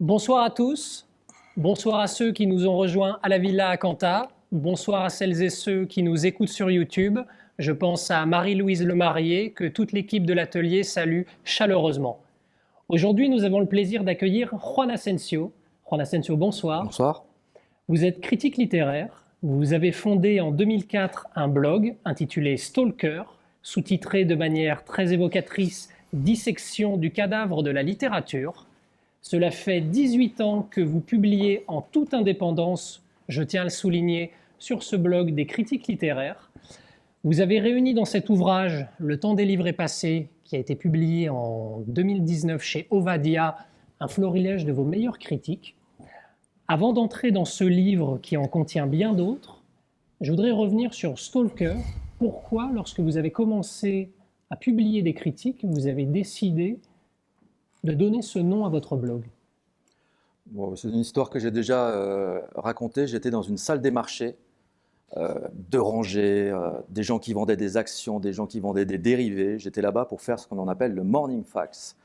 Bonsoir à tous, bonsoir à ceux qui nous ont rejoints à la Villa à Canta, bonsoir à celles et ceux qui nous écoutent sur YouTube. Je pense à Marie-Louise Lemarié, que toute l'équipe de l'atelier salue chaleureusement. Aujourd'hui, nous avons le plaisir d'accueillir Juan Asensio. Juan Asensio, bonsoir. Bonsoir. Vous êtes critique littéraire. Vous avez fondé en 2004 un blog intitulé Stalker, sous-titré de manière très évocatrice « Dissection du cadavre de la littérature ». Cela fait 18 ans que vous publiez en toute indépendance, je tiens à le souligner, sur ce blog des critiques littéraires. Vous avez réuni dans cet ouvrage « Le temps des livres est passé », qui a été publié en 2019 chez Ovadia, un florilège de vos meilleures critiques. Avant d'entrer dans ce livre qui en contient bien d'autres, je voudrais revenir sur Stalker. Pourquoi, lorsque vous avez commencé à publier des critiques, vous avez décidé de donner ce nom à votre blog? Bon, c'est une histoire que j'ai déjà racontée. J'étais dans une salle des marchés, deux rangées, des gens qui vendaient des actions, des gens qui vendaient des dérivés. J'étais là-bas pour faire ce qu'on appelle le morning fax.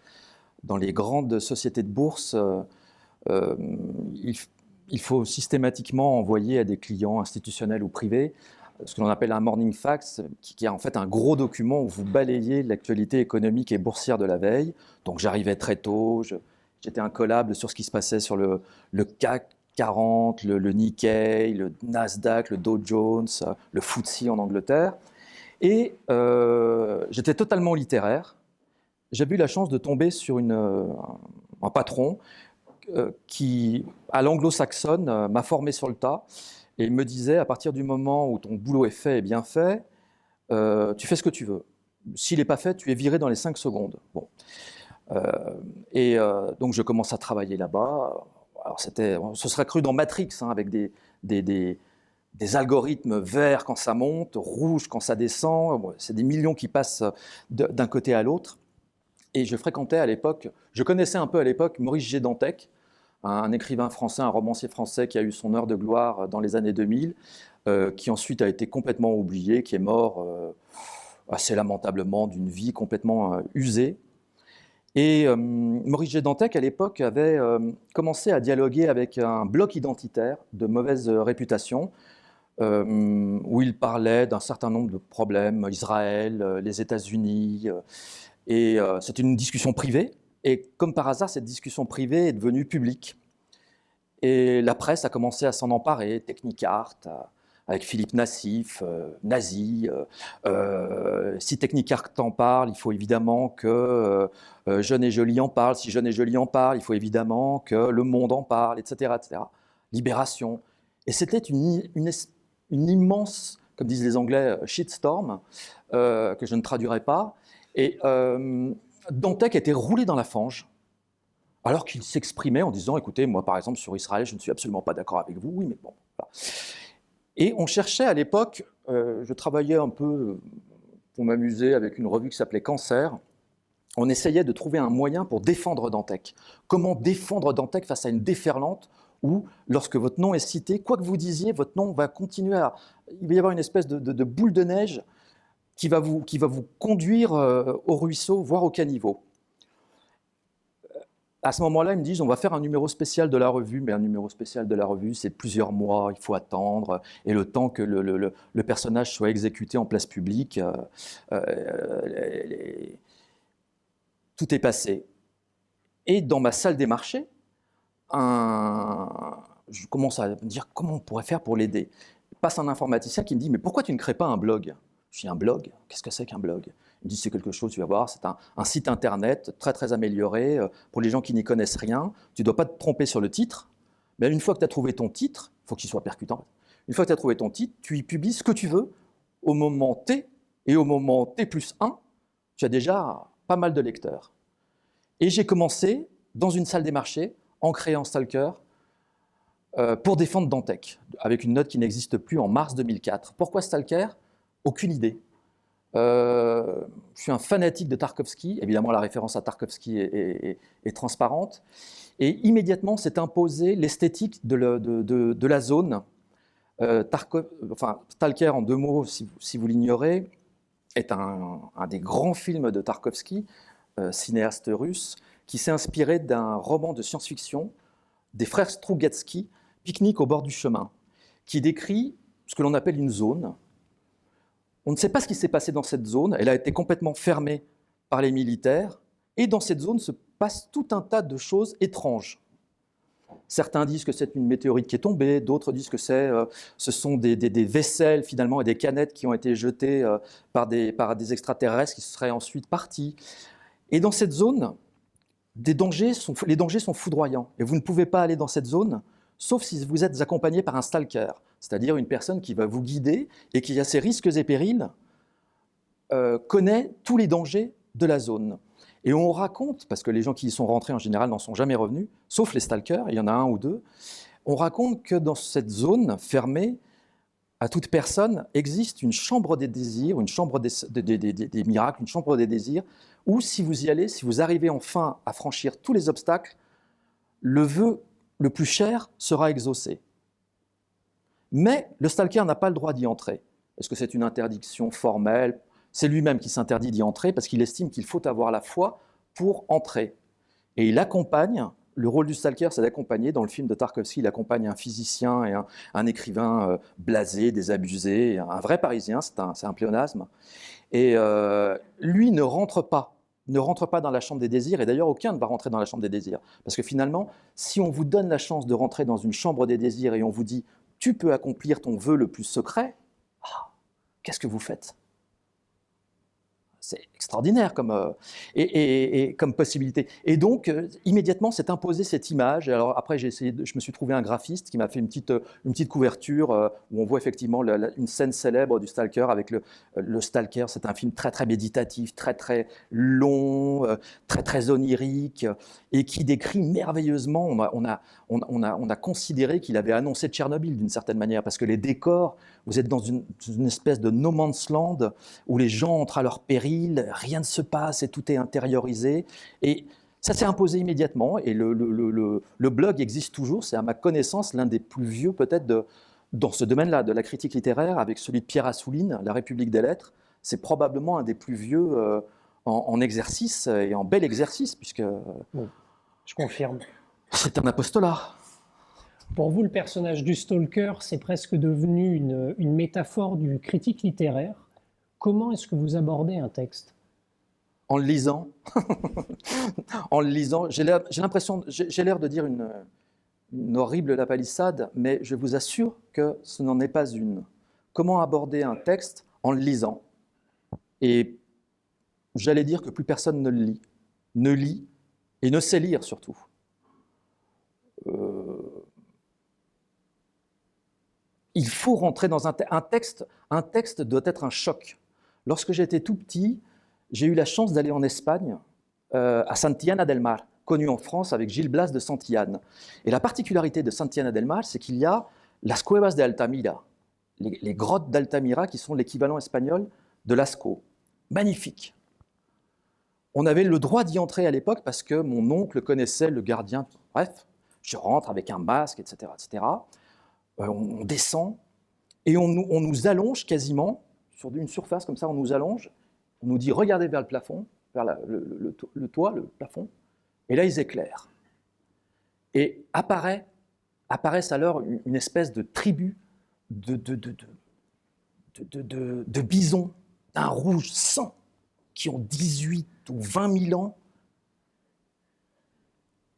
Dans les grandes sociétés de bourse, il faut systématiquement envoyer à des clients institutionnels ou privés ce que l'on appelle un morning fax, qui est en fait un gros document où vous balayez l'actualité économique et boursière de la veille. Donc j'arrivais très tôt, j'étais incollable sur ce qui se passait sur le CAC 40, le Nikkei, le Nasdaq, le Dow Jones, le FTSE en Angleterre. Et j'étais totalement littéraire. J'avais eu la chance de tomber sur un patron qui, à l'anglo-saxonne, m'a formé sur le tas. Et il me disait, à partir du moment où ton boulot est fait et bien fait, tu fais ce que tu veux. S'il n'est pas fait, tu es viré dans les 5 secondes. Bon. Donc je commence à travailler là-bas. Alors on se serait cru dans Matrix, hein, avec des algorithmes verts quand ça monte, rouges quand ça descend. Bon, c'est des millions qui passent d'un côté à l'autre. Et je fréquentais à l'époque, je connaissais un peu à l'époque Maurice G. Dantec, un écrivain français, un romancier français qui a eu son heure de gloire dans les années 2000, qui ensuite a été complètement oublié, qui est mort assez lamentablement d'une vie complètement usée. Et Maurice G. Dantec, à l'époque, avait commencé à dialoguer avec un bloc identitaire de mauvaise réputation, où il parlait d'un certain nombre de problèmes, Israël, les États-Unis, et c'était une discussion privée. Et comme par hasard, cette discussion privée est devenue publique. Et la presse a commencé à s'en emparer, Technicart, avec Philippe Nassif, Nazi. Si Technicart en parle, il faut évidemment que Jeune et Joly en parle. Si Jeune et Joly en parle, il faut évidemment que Le Monde en parle, etc. etc. Libération. Et c'était une immense, comme disent les Anglais, shitstorm, que je ne traduirai pas. Et Dantec était roulé dans la fange, alors qu'il s'exprimait en disant « Écoutez, moi, par exemple, sur Israël, je ne suis absolument pas d'accord avec vous. » Oui, mais bon. Voilà. Et on cherchait à l'époque, je travaillais un peu pour m'amuser avec une revue qui s'appelait Cancer. On essayait de trouver un moyen pour défendre Dantec. Comment défendre Dantec face à une déferlante où, lorsque votre nom est cité, quoi que vous disiez, votre nom va continuer à... Il va y avoir une espèce de boule de neige qui va vous conduire au ruisseau, voire au caniveau. À ce moment-là, ils me disent, on va faire un numéro spécial de la revue, mais un numéro spécial de la revue, c'est plusieurs mois, il faut attendre, et le temps que le personnage soit exécuté en place publique, tout est passé. Et dans ma salle des marchés, je commence à me dire comment on pourrait faire pour l'aider. Il passe un informaticien qui me dit, mais pourquoi tu ne crées pas un blog? Je dis, un blog? Qu'est-ce que c'est qu'un blog? Il me dit, c'est quelque chose, tu vas voir, c'est un site internet très très amélioré pour les gens qui n'y connaissent rien. Tu ne dois pas te tromper sur le titre, mais une fois que tu as trouvé ton titre, il faut qu'il soit percutant. Une fois que tu as trouvé ton titre, tu y publies ce que tu veux au moment T, et au moment T+1, tu as déjà pas mal de lecteurs. Et j'ai commencé dans une salle des marchés, en créant Stalker, pour défendre Dantec, avec une note qui n'existe plus en mars 2004. Pourquoi Stalker? Aucune idée. Je suis un fanatique de Tarkovsky, évidemment la référence à Tarkovsky est transparente, et immédiatement s'est imposée l'esthétique de la zone. Stalker, en 2 mots, si vous l'ignorez, est un des grands films de Tarkovsky, cinéaste russe, qui s'est inspiré d'un roman de science-fiction des frères Strugatsky, Pique-nique au bord du chemin, qui décrit ce que l'on appelle une zone. On ne sait pas ce qui s'est passé dans cette zone, elle a été complètement fermée par les militaires, et dans cette zone se passe tout un tas de choses étranges. Certains disent que c'est une météorite qui est tombée, d'autres disent que ce sont des vaisselles finalement et des canettes qui ont été jetées par des extraterrestres qui seraient ensuite partis. Et dans cette zone, les dangers sont foudroyants. Et vous ne pouvez pas aller dans cette zone, sauf si vous êtes accompagné par un stalker, c'est-à-dire une personne qui va vous guider et qui, à ses risques et périls, connaît tous les dangers de la zone. Et on raconte, parce que les gens qui y sont rentrés en général n'en sont jamais revenus, sauf les stalkers, il y en a un ou deux, on raconte que dans cette zone fermée, à toute personne, existe une chambre des désirs, une chambre des miracles, une chambre des désirs, où si vous y allez, si vous arrivez enfin à franchir tous les obstacles, le vœu le plus cher sera exaucé. Mais le stalker n'a pas le droit d'y entrer. Est-ce que c'est une interdiction formelle ? C'est lui-même qui s'interdit d'y entrer parce qu'il estime qu'il faut avoir la foi pour entrer. Et il accompagne, le rôle du stalker, c'est d'accompagner, dans le film de Tarkovsky, il accompagne un physicien et un écrivain blasé, désabusé, un vrai Parisien, c'est un pléonasme. Et lui ne rentre pas dans la chambre des désirs, et d'ailleurs aucun ne va rentrer dans la chambre des désirs. Parce que finalement, si on vous donne la chance de rentrer dans une chambre des désirs et on vous dit « tu peux accomplir ton vœu le plus secret », qu'est-ce que vous faites ? C'est extraordinaire comme possibilité. Et donc, immédiatement, s'est imposée cette image. Alors après, je me suis trouvé un graphiste qui m'a fait une petite couverture où on voit effectivement une scène célèbre du Stalker avec le Stalker. C'est un film très, très méditatif, très, très long, très, très onirique, et qui décrit merveilleusement. On a considéré qu'il avait annoncé Tchernobyl d'une certaine manière, parce que les décors, vous êtes dans une espèce de no man's land où les gens entrent à leur péril, rien ne se passe et tout est intériorisé. Et ça s'est imposé immédiatement. Et le blog existe toujours. C'est à ma connaissance l'un des plus vieux peut-être dans ce domaine-là, de la critique littéraire, avec celui de Pierre Assouline, La République des lettres. C'est probablement un des plus vieux en exercice et en bel exercice, puisque bon, je confirme. C'est un apostolat. Pour vous, le personnage du stalker, c'est presque devenu une métaphore du critique littéraire. Comment est-ce que vous abordez un texte ? En le lisant. En le lisant. J'ai l'air de dire une horrible lapalissade, mais je vous assure que ce n'en est pas une. Comment aborder un texte ? En le lisant. Et j'allais dire que plus personne ne le lit. Ne lit et ne sait lire surtout. Il faut rentrer dans un texte. Un texte doit être un choc. Lorsque j'étais tout petit, j'ai eu la chance d'aller en Espagne, à Santillana del Mar, connu en France avec Gil Blas de Santillane. Et la particularité de Santillana del Mar, c'est qu'il y a las cuevas de Altamira, les grottes d'Altamira qui sont l'équivalent espagnol de Lascaux. Magnifique. On avait le droit d'y entrer à l'époque parce que mon oncle connaissait le gardien. Bref, je rentre avec un masque, etc. etc. On descend et on nous allonge quasiment sur une surface comme ça, on nous allonge, on nous dit regardez vers le plafond, vers le toit, le plafond, et là ils éclairent. Et apparaissent alors une espèce de tribu de bisons d'un rouge sang qui ont 18 ou 20 000 ans.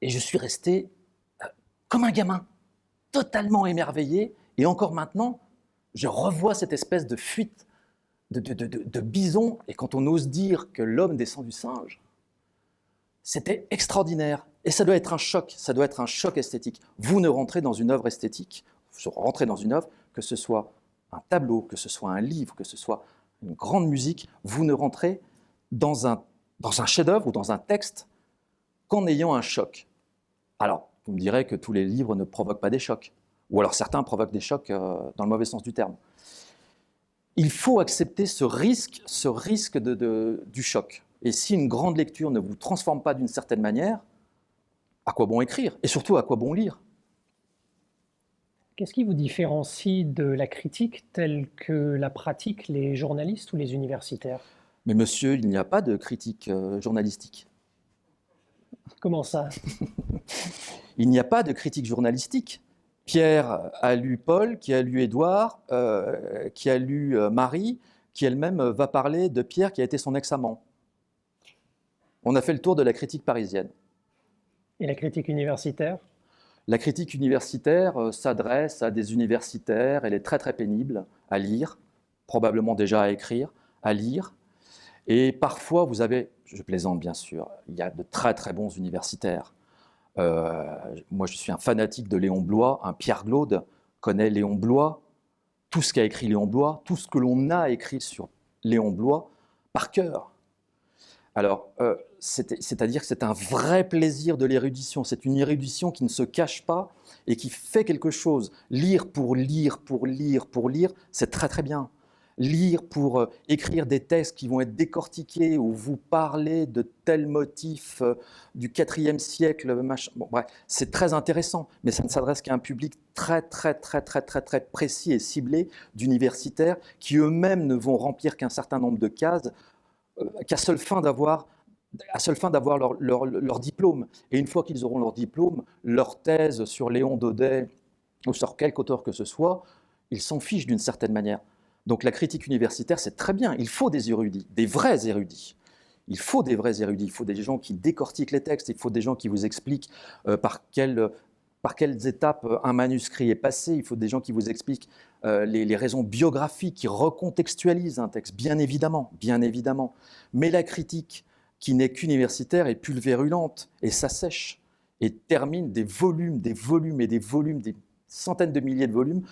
Et je suis resté comme un gamin, totalement émerveillé, et encore maintenant, je revois cette espèce de fuite de bison, et quand on ose dire que l'homme descend du singe, c'était extraordinaire. Et ça doit être un choc, ça doit être un choc esthétique. Vous ne rentrez dans une œuvre esthétique, vous rentrez dans une œuvre, que ce soit un tableau, que ce soit un livre, que ce soit une grande musique, vous ne rentrez dans un chef-d'œuvre ou dans un texte qu'en ayant un choc. Alors, vous me direz que tous les livres ne provoquent pas des chocs, ou alors certains provoquent des chocs dans le mauvais sens du terme. Il faut accepter ce risque du choc. Et si une grande lecture ne vous transforme pas d'une certaine manière, à quoi bon écrire? Et surtout, à quoi bon lire? Qu'est-ce qui vous différencie de la critique telle que la pratiquent les journalistes ou les universitaires? Mais monsieur, il n'y a pas de critique journalistique. Comment ça? Il n'y a pas de critique journalistique. Pierre a lu Paul, qui a lu Édouard, qui a lu Marie, qui elle-même va parler de Pierre qui a été son ex-amant. On a fait le tour de la critique parisienne. Et la critique universitaire? La critique universitaire s'adresse à des universitaires, elle est très très pénible à lire, probablement déjà à écrire, à lire. Et parfois, vous avez, je plaisante bien sûr, il y a de très très bons universitaires. Moi, je suis un fanatique de Léon Bloy, un Pierre Glaude connaît Léon Bloy, tout ce qu'a écrit Léon Bloy, tout ce que l'on a écrit sur Léon Bloy, par cœur. Alors, c'est-à-dire que c'est un vrai plaisir de l'érudition, c'est une érudition qui ne se cache pas et qui fait quelque chose. Lire pour lire, pour lire, pour lire, c'est très très bien. Lire pour écrire des textes qui vont être décortiqués ou vous parler de tels motifs du IVe siècle, machin. Bon, bref, c'est très intéressant, mais ça ne s'adresse qu'à un public très très très très très très précis et ciblé d'universitaires qui eux-mêmes ne vont remplir qu'un certain nombre de cases qu'à seule fin d'avoir leur diplôme. Et une fois qu'ils auront leur diplôme, leur thèse sur Léon Daudet ou sur quelque auteur que ce soit, ils s'en fichent d'une certaine manière. Donc la critique universitaire, c'est très bien. Il faut des érudits, des vrais érudits. Il faut des vrais érudits, il faut des gens qui décortiquent les textes, il faut des gens qui vous expliquent par quelles étapes un manuscrit est passé, il faut des gens qui vous expliquent les raisons biographiques, qui recontextualisent un texte, bien évidemment, bien évidemment. Mais la critique, qui n'est qu'universitaire, est pulvérulente et s'assèche et termine des volumes et des volumes, des centaines de milliers de volumes,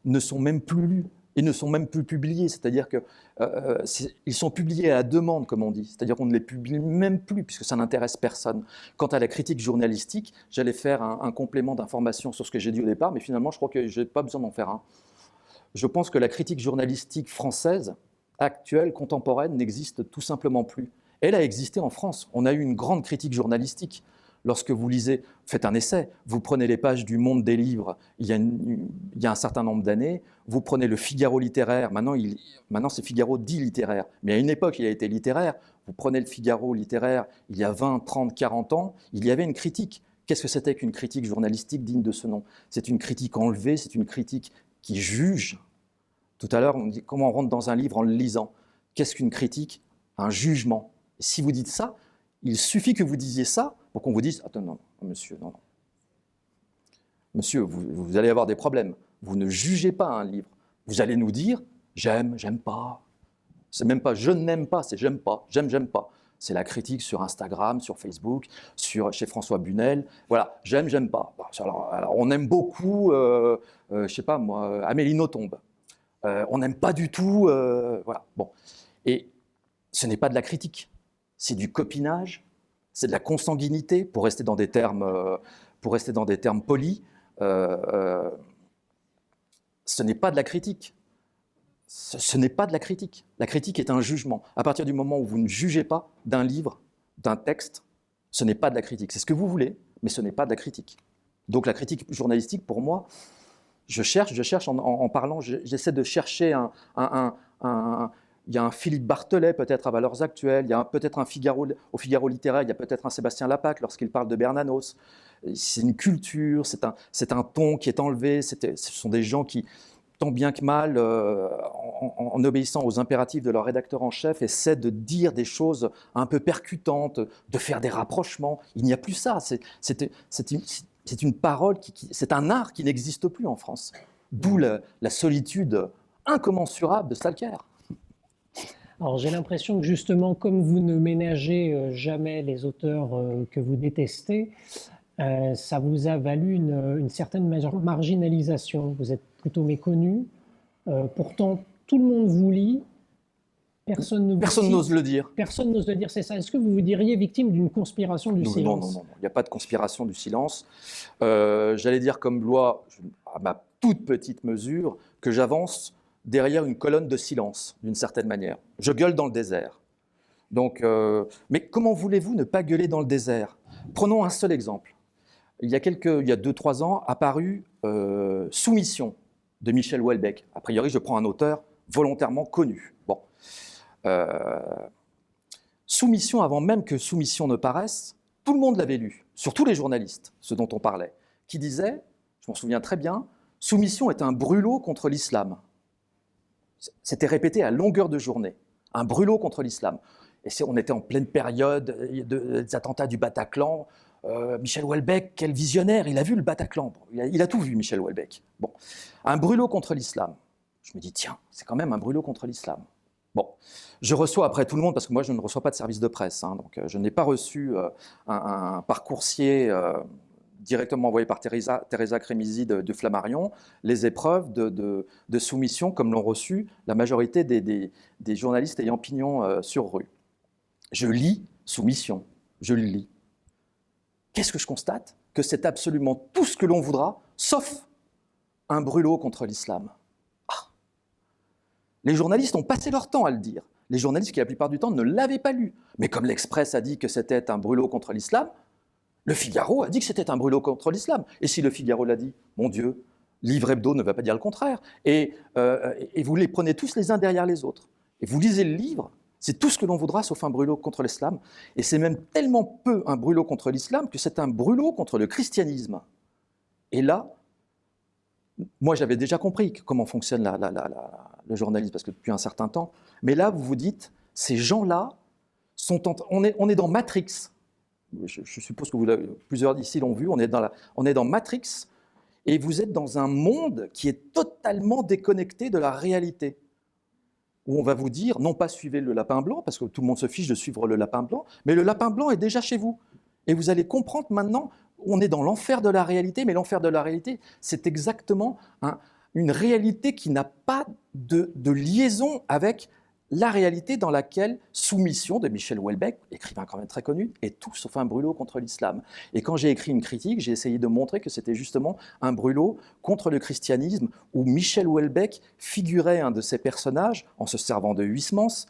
ne sont même plus lus et ne sont même plus publiés. C'est-à-dire qu'ils sont publiés à la demande, comme on dit. C'est-à-dire qu'on ne les publie même plus, puisque ça n'intéresse personne. Quant à la critique journalistique, j'allais faire un complément d'information sur ce que j'ai dit au départ, mais finalement, je crois que je n'ai pas besoin d'en faire un. Je pense que la critique journalistique française, actuelle, contemporaine, n'existe tout simplement plus. Elle a existé en France. On a eu une grande critique journalistique. Lorsque vous lisez, faites un essai, vous prenez les pages du Monde des livres il y a un certain nombre d'années, vous prenez le Figaro littéraire, maintenant c'est Figaro dit littéraire, mais à une époque il a été littéraire, vous prenez le Figaro littéraire il y a 20, 30, 40 ans, il y avait une critique. Qu'est-ce que c'était qu'une critique journalistique digne de ce nom? C'est une critique enlevée, c'est une critique qui juge. Tout à l'heure, on dit comment on rentre dans un livre en le lisant. Qu'est-ce qu'une critique? Un jugement. Et si vous dites ça, il suffit que vous disiez ça pour qu'on vous dise « Attends, non, monsieur, non. Monsieur, vous allez avoir des problèmes. Vous ne jugez pas un livre. Vous allez nous dire « J'aime, j'aime pas ». C'est même pas « Je n'aime pas », c'est « J'aime pas »,« J'aime, j'aime pas ». C'est la critique sur Instagram, sur Facebook, chez François Bunel. Voilà, « J'aime, j'aime pas ». Alors, on aime beaucoup, je sais pas moi, Amélie Nothomb. On n'aime pas du tout, voilà. Bon. Et ce n'est pas de la critique. C'est du copinage, c'est de la consanguinité, pour rester dans des termes polis. Ce n'est pas de la critique. Ce n'est pas de la critique. La critique est un jugement. À partir du moment où vous ne jugez pas d'un livre, d'un texte, ce n'est pas de la critique. C'est ce que vous voulez, mais ce n'est pas de la critique. Donc la critique journalistique, pour moi, je cherche en parlant, j'essaie de chercher il y a un Philippe Barthelet peut-être à Valeurs Actuelles, il y a peut-être un Figaro, au Figaro littéraire, il y a peut-être un Sébastien Lapac lorsqu'il parle de Bernanos. C'est une culture, c'est un ton qui est enlevé, ce sont des gens qui, tant bien que mal, en obéissant aux impératifs de leur rédacteur en chef, essaient de dire des choses un peu percutantes, de faire des rapprochements. Il n'y a plus ça, c'est une parole, c'est un art qui n'existe plus en France. D'où la solitude incommensurable de Stalker. Alors j'ai l'impression que justement, comme vous ne ménagez jamais les auteurs que vous détestez, ça vous a valu une certaine marginalisation. Vous êtes plutôt méconnu. Pourtant, tout le monde vous lit. Personne n'ose le dire. Personne n'ose le dire, c'est ça. Est-ce que vous vous diriez victime d'une conspiration du silence? Non. Il n'y a pas de conspiration du silence. J'allais dire comme Blois, à ma toute petite mesure, que j'avance derrière une colonne de silence, d'une certaine manière. Je gueule dans le désert. Donc, mais comment voulez-vous ne pas gueuler dans le désert? Prenons un seul exemple. Il y a 2-3 ans, apparu Soumission de Michel Houellebecq. A priori, je prends un auteur volontairement connu. Bon. Soumission, avant même que Soumission ne paraisse, tout le monde l'avait lu, surtout les journalistes, ceux dont on parlait. qui disait, je m'en souviens très bien, « Soumission est un brûlot contre l'islam ». C'était répété à longueur de journée, un brûlot contre l'islam. Et on était en pleine période des attentats du Bataclan. Michel Houellebecq, quel visionnaire, il a vu le Bataclan. Il a tout vu, Michel Houellebecq. Bon, un brûlot contre l'islam. Je me dis, tiens, c'est quand même un brûlot contre l'islam. Bon, je reçois après tout le monde, parce que moi je ne reçois pas de service de presse, hein, donc je n'ai pas reçu par coursier directement envoyé par Teresa Crémisy de Flammarion, les épreuves de soumission comme l'ont reçu la majorité des journalistes ayant pignon sur rue. Je lis soumission, je le lis. Qu'est-ce que je constate? Que c'est absolument tout ce que l'on voudra, sauf un brûlot contre l'islam. Ah. Les journalistes ont passé leur temps à le dire. Les journalistes qui, la plupart du temps, ne l'avaient pas lu. Mais comme l'Express a dit que c'était un brûlot contre l'islam, le Figaro a dit que c'était un brûlot contre l'islam. Et si le Figaro l'a dit, mon Dieu, Livre Hebdo ne va pas dire le contraire. Et vous les prenez tous les uns derrière les autres. Et vous lisez le livre, c'est tout ce que l'on voudra sauf un brûlot contre l'islam. Et c'est même tellement peu un brûlot contre l'islam que c'est un brûlot contre le christianisme. Et là, moi j'avais déjà compris comment fonctionne le journalisme, parce que depuis un certain temps, mais là vous vous dites, ces gens-là, on est dans Matrix. Je suppose que plusieurs d'ici l'ont vu, on est dans Matrix, et vous êtes dans un monde qui est totalement déconnecté de la réalité, où on va vous dire, non pas suivez le lapin blanc, parce que tout le monde se fiche de suivre le lapin blanc, mais le lapin blanc est déjà chez vous. Et vous allez comprendre maintenant, on est dans l'enfer de la réalité, mais l'enfer de la réalité, c'est exactement une réalité qui n'a pas de liaison avec la réalité dans laquelle Soumission de Michel Houellebecq, écrivain quand même très connu, est tout sauf un brûlot contre l'islam. Et quand j'ai écrit une critique, j'ai essayé de montrer que c'était justement un brûlot contre le christianisme, où Michel Houellebecq figurait un de ses personnages, en se servant de Huysmans,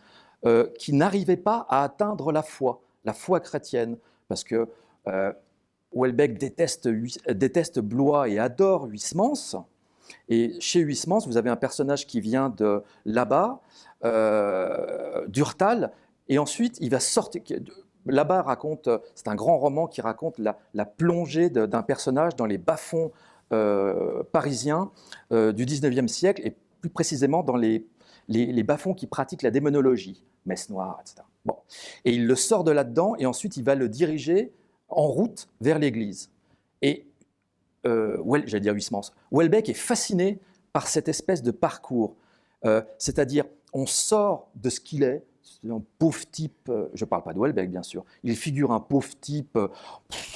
qui n'arrivait pas à atteindre la foi chrétienne, parce que Houellebecq déteste Blois et adore Huysmans. Et chez Huysmans, vous avez un personnage qui vient de là-bas, d'Urtal, et ensuite il va sortir. Là-bas raconte, c'est un grand roman qui raconte la plongée d'un personnage dans les bas-fonds parisiens du XIXe siècle, et plus précisément dans les bas-fonds qui pratiquent la démonologie, Messe Noire, etc. Bon. Et il le sort de là-dedans, et ensuite il va le diriger en route vers l'église. Et j'allais dire Huysmans, Houellebecq est fasciné par cette espèce de parcours, c'est-à-dire on sort de ce qu'il est, c'est un pauvre type, je ne parle pas de Houellebecq bien sûr, il figure un pauvre type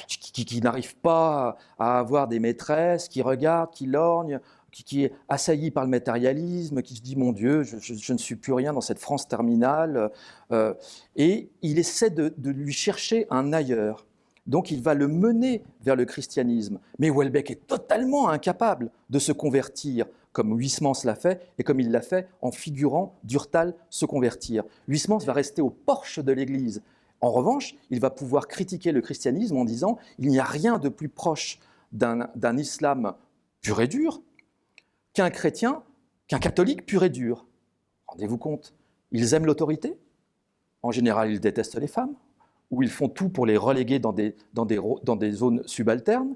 qui n'arrive pas à avoir des maîtresses, qui regarde, qui lorgne, qui est assailli par le matérialisme, qui se dit « mon Dieu, je ne suis plus rien dans cette France terminale », et il essaie de lui chercher un ailleurs. Donc il va le mener vers le christianisme. Mais Houellebecq est totalement incapable de se convertir comme Huysmans l'a fait, et comme il l'a fait en figurant Durtal se convertir. Huysmans va rester au porche de l'Église. En revanche, il va pouvoir critiquer le christianisme en disant « il n'y a rien de plus proche d'un islam pur et dur qu'un chrétien, qu'un catholique pur et dur ». Rendez-vous compte, ils aiment l'autorité. En général, ils détestent les femmes, où ils font tout pour les reléguer dans des zones subalternes,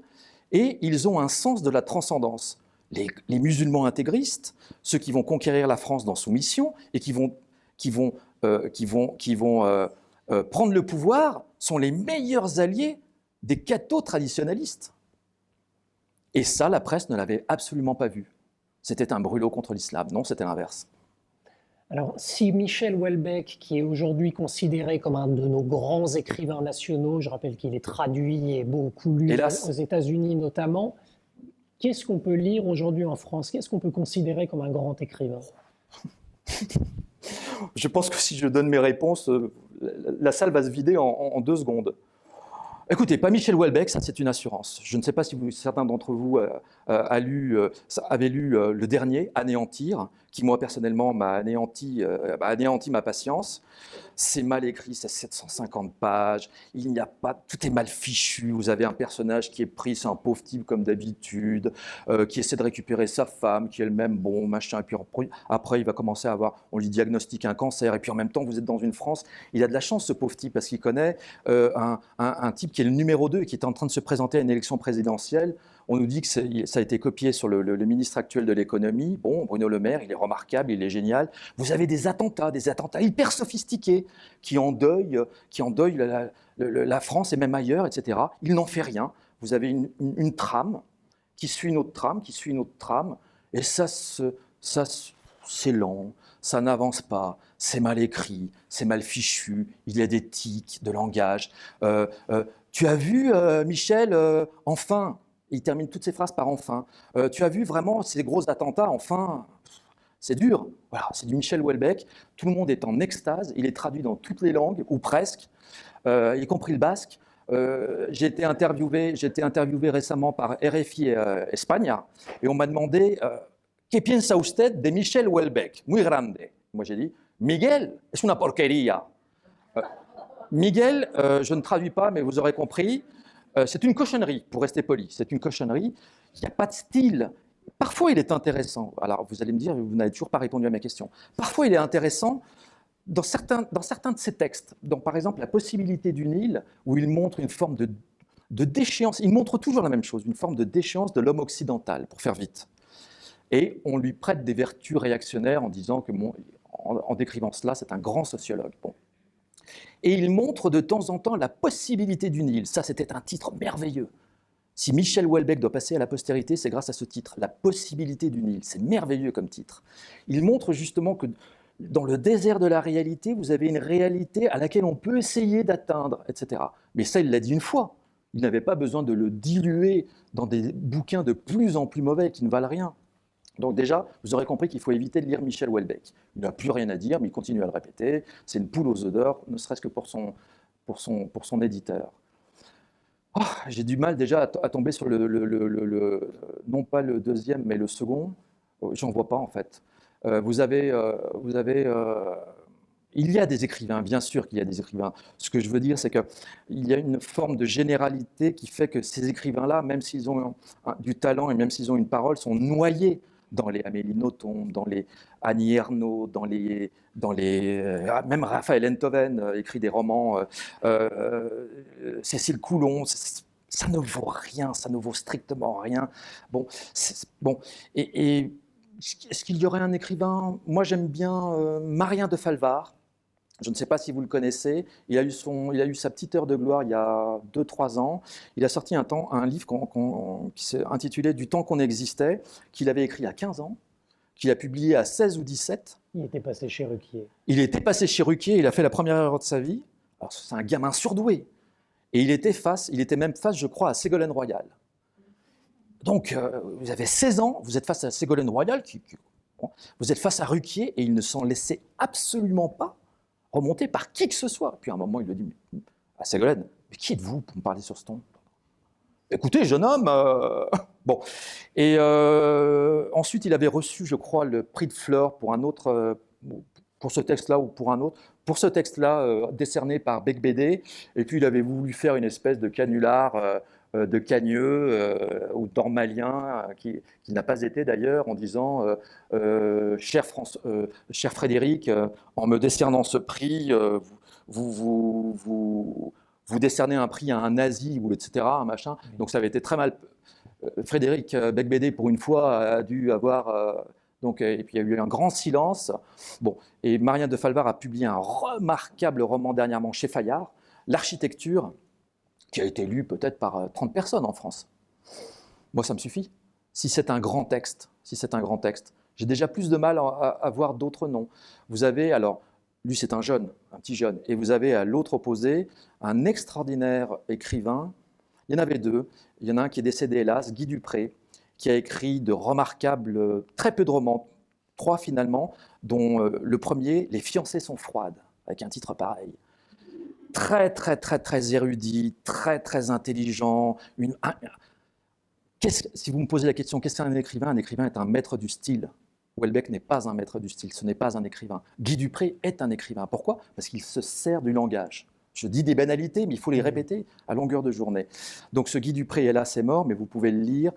et ils ont un sens de la transcendance. Les musulmans intégristes, ceux qui vont conquérir la France dans soumission et qui vont prendre le pouvoir, sont les meilleurs alliés des cathos traditionnalistes. Et ça, la presse ne l'avait absolument pas vu. C'était un brûlot contre l'islam. Non, c'était l'inverse. Alors, si Michel Houellebecq, qui est aujourd'hui considéré comme un de nos grands écrivains nationaux, je rappelle qu'il est traduit et beaucoup lu aux États-Unis notamment, qu'est-ce qu'on peut lire aujourd'hui en France? Qu'est-ce qu'on peut considérer comme un grand écrivain? Je pense que si je donne mes réponses, la salle va se vider en 2 secondes. Écoutez, pas Michel Houellebecq, ça c'est une assurance. Je ne sais pas si certains d'entre vous avaient lu le dernier, Anéantir, qui moi personnellement m'a anéanti ma patience. C'est mal écrit, c'est 750 pages, il n'y a pas, tout est mal fichu, vous avez un personnage qui est pris, c'est un pauvre type comme d'habitude, qui essaie de récupérer sa femme, qui est elle-même bon, machin, et puis après il va commencer à avoir, on lui diagnostique un cancer, et puis en même temps vous êtes dans une France, il a de la chance ce pauvre type, parce qu'il connaît un type qui qui est le numéro 2 et qui est en train de se présenter à une élection présidentielle. On nous dit que ça a été copié sur le ministre actuel de l'économie. Bon, Bruno Le Maire, il est remarquable, il est génial. Vous avez des attentats hyper sophistiqués qui endeuillent la France et même ailleurs, etc. Il n'en fait rien. Vous avez une trame qui suit une autre trame, qui suit une autre trame, et ça c'est lent, ça n'avance pas, c'est mal écrit, c'est mal fichu, il y a des tics de langage. Tu as vu, Michel, enfin, il termine toutes ses phrases par enfin. Tu as vu vraiment ces gros attentats, enfin, c'est dur. Voilà, c'est du Michel Houellebecq. Tout le monde est en extase, il est traduit dans toutes les langues, ou presque, y compris le basque. J'ai été interviewé récemment par RFI Espagne, et on m'a demandé ¿Qué piensa usted de Michel Houellebecq? Muy grande. Moi j'ai dit Miguel, es una porquería. Miguel, je ne traduis pas, mais vous aurez compris, c'est une cochonnerie, pour rester poli. C'est une cochonnerie. Il n'y a pas de style. Parfois, il est intéressant. Alors, vous allez me dire, vous n'avez toujours pas répondu à ma question. Parfois, il est intéressant dans certains de ses textes. Dans, par exemple, La possibilité du Nil, où il montre une forme de déchéance. Il montre toujours la même chose, une forme de déchéance de l'homme occidental, pour faire vite. Et on lui prête des vertus réactionnaires en disant que, en décrivant cela, c'est un grand sociologue. Bon. Et il montre de temps en temps la possibilité du Nil. Ça, c'était un titre merveilleux. Si Michel Houellebecq doit passer à la postérité, c'est grâce à ce titre, La possibilité du Nil. C'est merveilleux comme titre. Il montre justement que dans le désert de la réalité, vous avez une réalité à laquelle on peut essayer d'atteindre, etc. Mais ça, il l'a dit une fois. Il n'avait pas besoin de le diluer dans des bouquins de plus en plus mauvais qui ne valent rien. Donc déjà, vous aurez compris qu'il faut éviter de lire Michel Houellebecq. Il n'a plus rien à dire, mais il continue à le répéter. C'est une poule aux œufs d'or, ne serait-ce que pour son éditeur. Oh, j'ai du mal déjà à tomber sur non pas le deuxième, mais le second. J'en vois pas en fait. Il y a des écrivains, bien sûr qu'il y a des écrivains. Ce que je veux dire, c'est qu'il y a une forme de généralité qui fait que ces écrivains-là, même s'ils ont du talent et même s'ils ont une parole, sont noyés dans les Amélie Nothomb, dans les Annie Ernaux, même Raphaël Enthoven écrit des romans, Cécile Coulon, ça ne vaut rien, ça ne vaut strictement rien. Bon, et est-ce qu'il y aurait un écrivain? Moi, j'aime bien Marien de Falvar. Je ne sais pas si vous le connaissez. Il a eu sa petite heure de gloire il y a 2-3 ans. Il a sorti un livre qui s'est intitulé Du temps qu'on existait, qu'il avait écrit il y a 15 ans, qu'il a publié à 16 ou 17. Il était passé chez Ruquier. Il était passé chez Ruquier, il a fait la première erreur de sa vie. Alors, c'est un gamin surdoué. Et il était même face, je crois, à Ségolène Royal. Donc, vous avez 16 ans, vous êtes face à Ségolène Royal, vous êtes face à Ruquier, et il ne s'en laissait absolument pas remonter par qui que ce soit. Puis à un moment, il lui dit à Ségolène, mais qui êtes-vous pour me parler sur ce ton? Écoutez, jeune homme. Bon. Et ensuite, il avait reçu, je crois, le prix de Fleur pour un autre, pour ce texte-là ou pour un autre. Pour ce texte-là, décerné par Bec BD. Et puis, il avait voulu faire une espèce de canular de Cagneux ou d'Ormalien, qui n'a pas été d'ailleurs, en disant cher Frédéric, en me décernant ce prix, vous décernez un prix à un nazi, ou etc., un machin. Donc ça avait été très mal. Frédéric Becbédé, pour une fois, a dû avoir... et puis il y a eu un grand silence. Bon, et Marien de Falvar a publié un remarquable roman dernièrement chez Fayard, L'architecture, qui a été lu peut-être par 30 personnes en France. Moi, ça me suffit. Si c'est un grand texte, j'ai déjà plus de mal à voir d'autres noms. Vous avez, alors, lui c'est un petit jeune, et vous avez à l'autre opposé un extraordinaire écrivain. Il y en avait deux. Il y en a un qui est décédé, hélas, Guy Dupré, qui a écrit de remarquables, très peu de romans, 3 finalement, dont le premier, Les fiancées sont froides, avec un titre pareil. Très, très, très, très érudit, très, très intelligent. Si vous me posez la question, qu'est-ce qu'un écrivain? Un écrivain est un maître du style. Houellebecq n'est pas un maître du style, ce n'est pas un écrivain. Guy Dupré est un écrivain. Pourquoi? Parce qu'il se sert du langage. Je dis des banalités, mais il faut les répéter à longueur de journée. Donc ce Guy Dupré, hélas, est mort, mais vous pouvez le lire.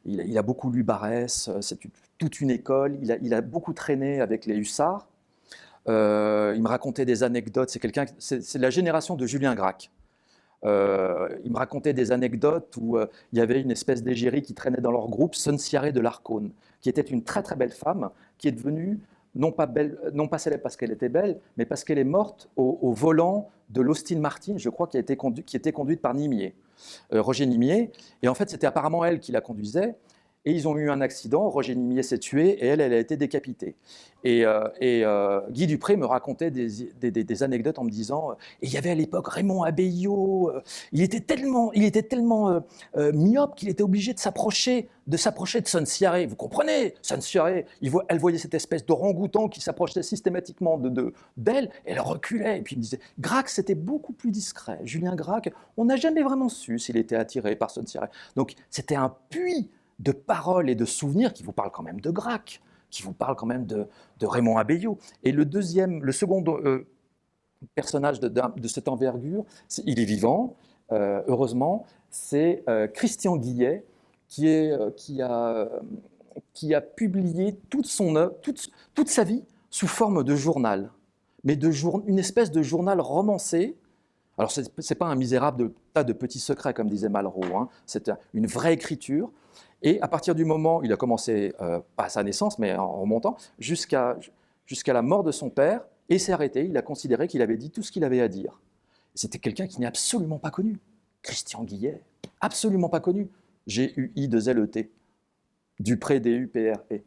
Il a beaucoup lu Barrès, c'est toute une école. Il a beaucoup traîné avec les hussards. Il me racontait des anecdotes. C'est la génération de Julien Gracq. Ils me racontaient des anecdotes où il y avait une espèce d'égérie qui traînait dans leur groupe, Sonsiaré de l'Arcone, qui était une très très belle femme, qui est devenue non pas belle, non pas célèbre parce qu'elle était belle, mais parce qu'elle est morte au volant de l'Austin Martin, je crois, qui était conduite par Nimier, Roger Nimier. Et en fait, c'était apparemment elle qui la conduisait. Et ils ont eu un accident, Roger Nimier s'est tué et elle a été décapitée. Et Guy Dupré me racontait des anecdotes en me disant et il y avait à l'époque Raymond Abellio, il était tellement myope qu'il était obligé de s'approcher de Sonsiaré. Vous comprenez, Sonsiaré, elle voyait cette espèce d'orang-outan qui s'approchait systématiquement d'elle, et elle reculait. Et puis il me disait, Gracq, c'était beaucoup plus discret. Julien Gracq, on n'a jamais vraiment su s'il était attiré par Sonsiaré. Donc c'était un puits de paroles et de souvenirs qui vous parlent quand même de Gracq, qui vous parlent quand même de Raymond Abellio. Et le second personnage de cette envergure, il est vivant, heureusement, c'est Christian Guillet, qui a publié toute sa vie sous forme de journal, mais une espèce de journal romancé. Alors, ce n'est pas un misérable tas de petits secrets, comme disait Malraux, hein. C'est une vraie écriture. Et à partir du moment, il a commencé, pas à sa naissance, mais en remontant, jusqu'à la mort de son père, et s'est arrêté. Il a considéré qu'il avait dit tout ce qu'il avait à dire. C'était quelqu'un qui n'est absolument pas connu. Christian Guillet, absolument pas connu. G-U-I-2-L-E-T. Dupré, D-U-P-R-E.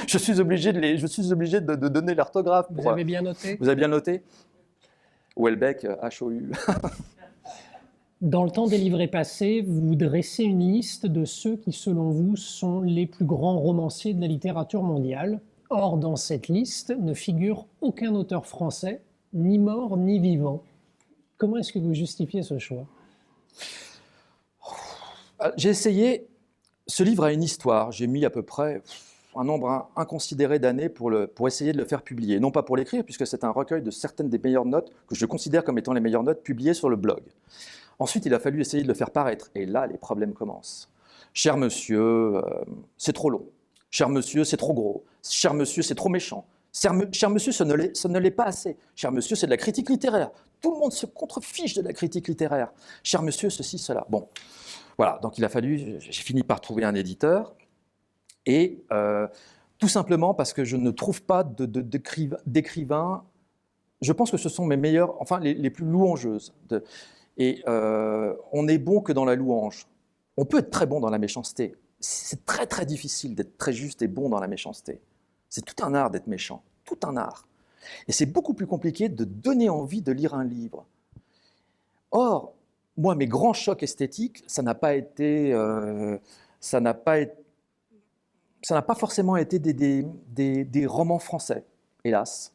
Je suis obligé de donner l'orthographe. Vous avez bien noté? Vous avez bien noté? Houellebecq, H-O-U. Dans le temps des livrets passés, vous dressez une liste de ceux qui, selon vous, sont les plus grands romanciers de la littérature mondiale. Or, dans cette liste ne figure aucun auteur français, ni mort ni vivant. Comment est-ce que vous justifiez ce choix? J'ai essayé, ce livre a une histoire, j'ai mis à peu près un nombre inconsidéré d'années pour essayer de le faire publier. Non pas pour l'écrire, puisque c'est un recueil de certaines des meilleures notes, que je considère comme étant les meilleures notes publiées sur le blog. Ensuite, il a fallu essayer de le faire paraître, et là, les problèmes commencent. Cher monsieur, c'est trop long. Cher monsieur, c'est trop gros. Cher monsieur, c'est trop méchant. Cher monsieur, ce ne l'est pas assez. Cher monsieur, c'est de la critique littéraire. Tout le monde se contrefiche de la critique littéraire. Cher monsieur, ceci, cela. Bon, voilà, donc il a fallu, j'ai fini par trouver un éditeur, et tout simplement parce que je ne trouve pas d'écrivains, je pense que ce sont mes meilleurs, enfin les plus louangeuses. Et on n'est bon que dans la louange. On peut être très bon dans la méchanceté. C'est très très difficile d'être très juste et bon dans la méchanceté. C'est tout un art d'être méchant, tout un art. Et c'est beaucoup plus compliqué de donner envie de lire un livre. Or, moi, mes grands chocs esthétiques, ça n'a pas forcément été des romans français, hélas.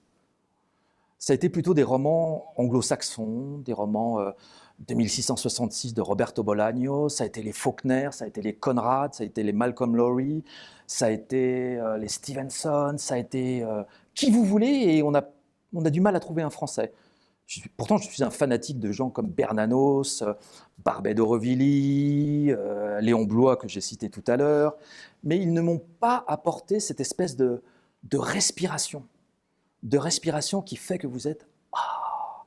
Ça a été plutôt des romans anglo-saxons, des romans de 1666 de Roberto Bolaño, ça a été les Faulkner, ça a été les Conrad, ça a été les Malcolm Lowry, ça a été les Stevenson, ça a été qui vous voulez, et on a du mal à trouver un français. Pourtant, je suis un fanatique de gens comme Bernanos, Barbey d'Aurevilly, Léon Blois que j'ai cité tout à l'heure, mais ils ne m'ont pas apporté cette espèce de respiration qui fait que vous êtes... Ah.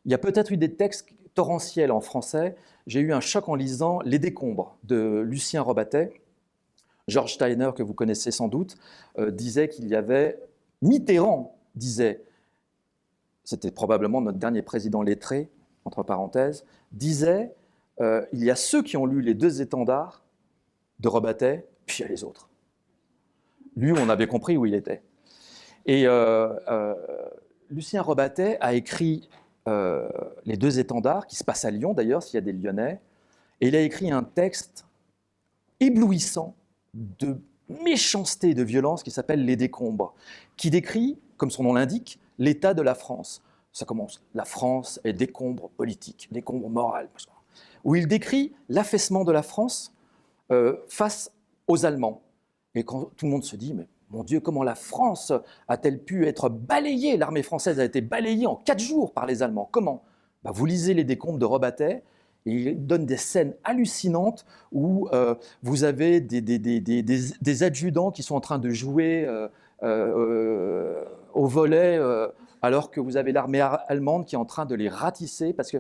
Il y a peut-être eu des textes torrentiels en français. J'ai eu un choc en lisant Les Décombres de Lucien Robatet. George Steiner, que vous connaissez sans doute, disait qu'il y avait... Mitterrand disait, c'était probablement notre dernier président lettré, entre parenthèses, disait il y a ceux qui ont lu les deux étendards de Robatet, puis il y a les autres. Lui, on avait compris où il était. Et Lucien Robatet a écrit Les deux étendards, qui se passe à Lyon d'ailleurs, s'il y a des Lyonnais, et il a écrit un texte éblouissant de méchanceté et de violence qui s'appelle Les Décombres, qui décrit, comme son nom l'indique, l'état de la France. Ça commence, la France est décombre politique, décombre moral, où il décrit l'affaissement de la France face aux Allemands. Et quand tout le monde se dit, mais mon Dieu, comment la France a-t-elle pu être balayée? L'armée française a été balayée en 4 jours par les Allemands. Comment? Vous lisez Les Décombres de Robatet, et il donne des scènes hallucinantes où vous avez des adjudants qui sont en train de jouer au volet alors que vous avez l'armée allemande qui est en train de les ratisser, parce que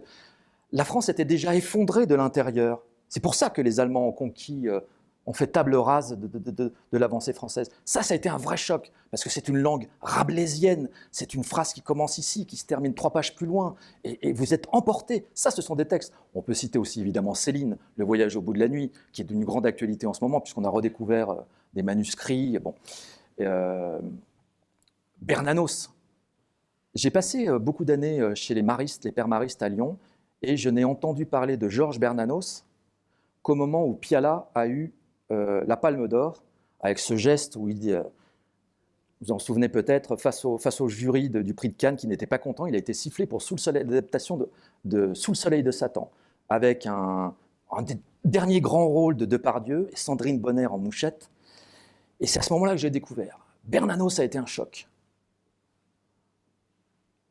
la France était déjà effondrée de l'intérieur. C'est pour ça que les Allemands ont conquis, ont fait table rase de l'avancée française. Ça a été un vrai choc, parce que c'est une langue rabelaisienne, c'est une phrase qui commence ici, qui se termine 3 pages plus loin, et vous êtes emportés. Ça, ce sont des textes. On peut citer aussi évidemment Céline, Le voyage au bout de la nuit, qui est d'une grande actualité en ce moment, puisqu'on a redécouvert des manuscrits. Bon. Bernanos. J'ai passé beaucoup d'années chez les maristes, les pères maristes à Lyon, et je n'ai entendu parler de Georges Bernanos qu'au moment où Piala a eu la Palme d'Or, avec ce geste où il dit, vous en souvenez peut-être, face au jury du prix de Cannes qui n'était pas content, il a été sifflé pour l'adaptation de Sous le soleil de Satan, avec un des derniers grands rôles de Depardieu et Sandrine Bonner en mouchette. Et c'est à ce moment-là que j'ai découvert. Bernanos a été un choc.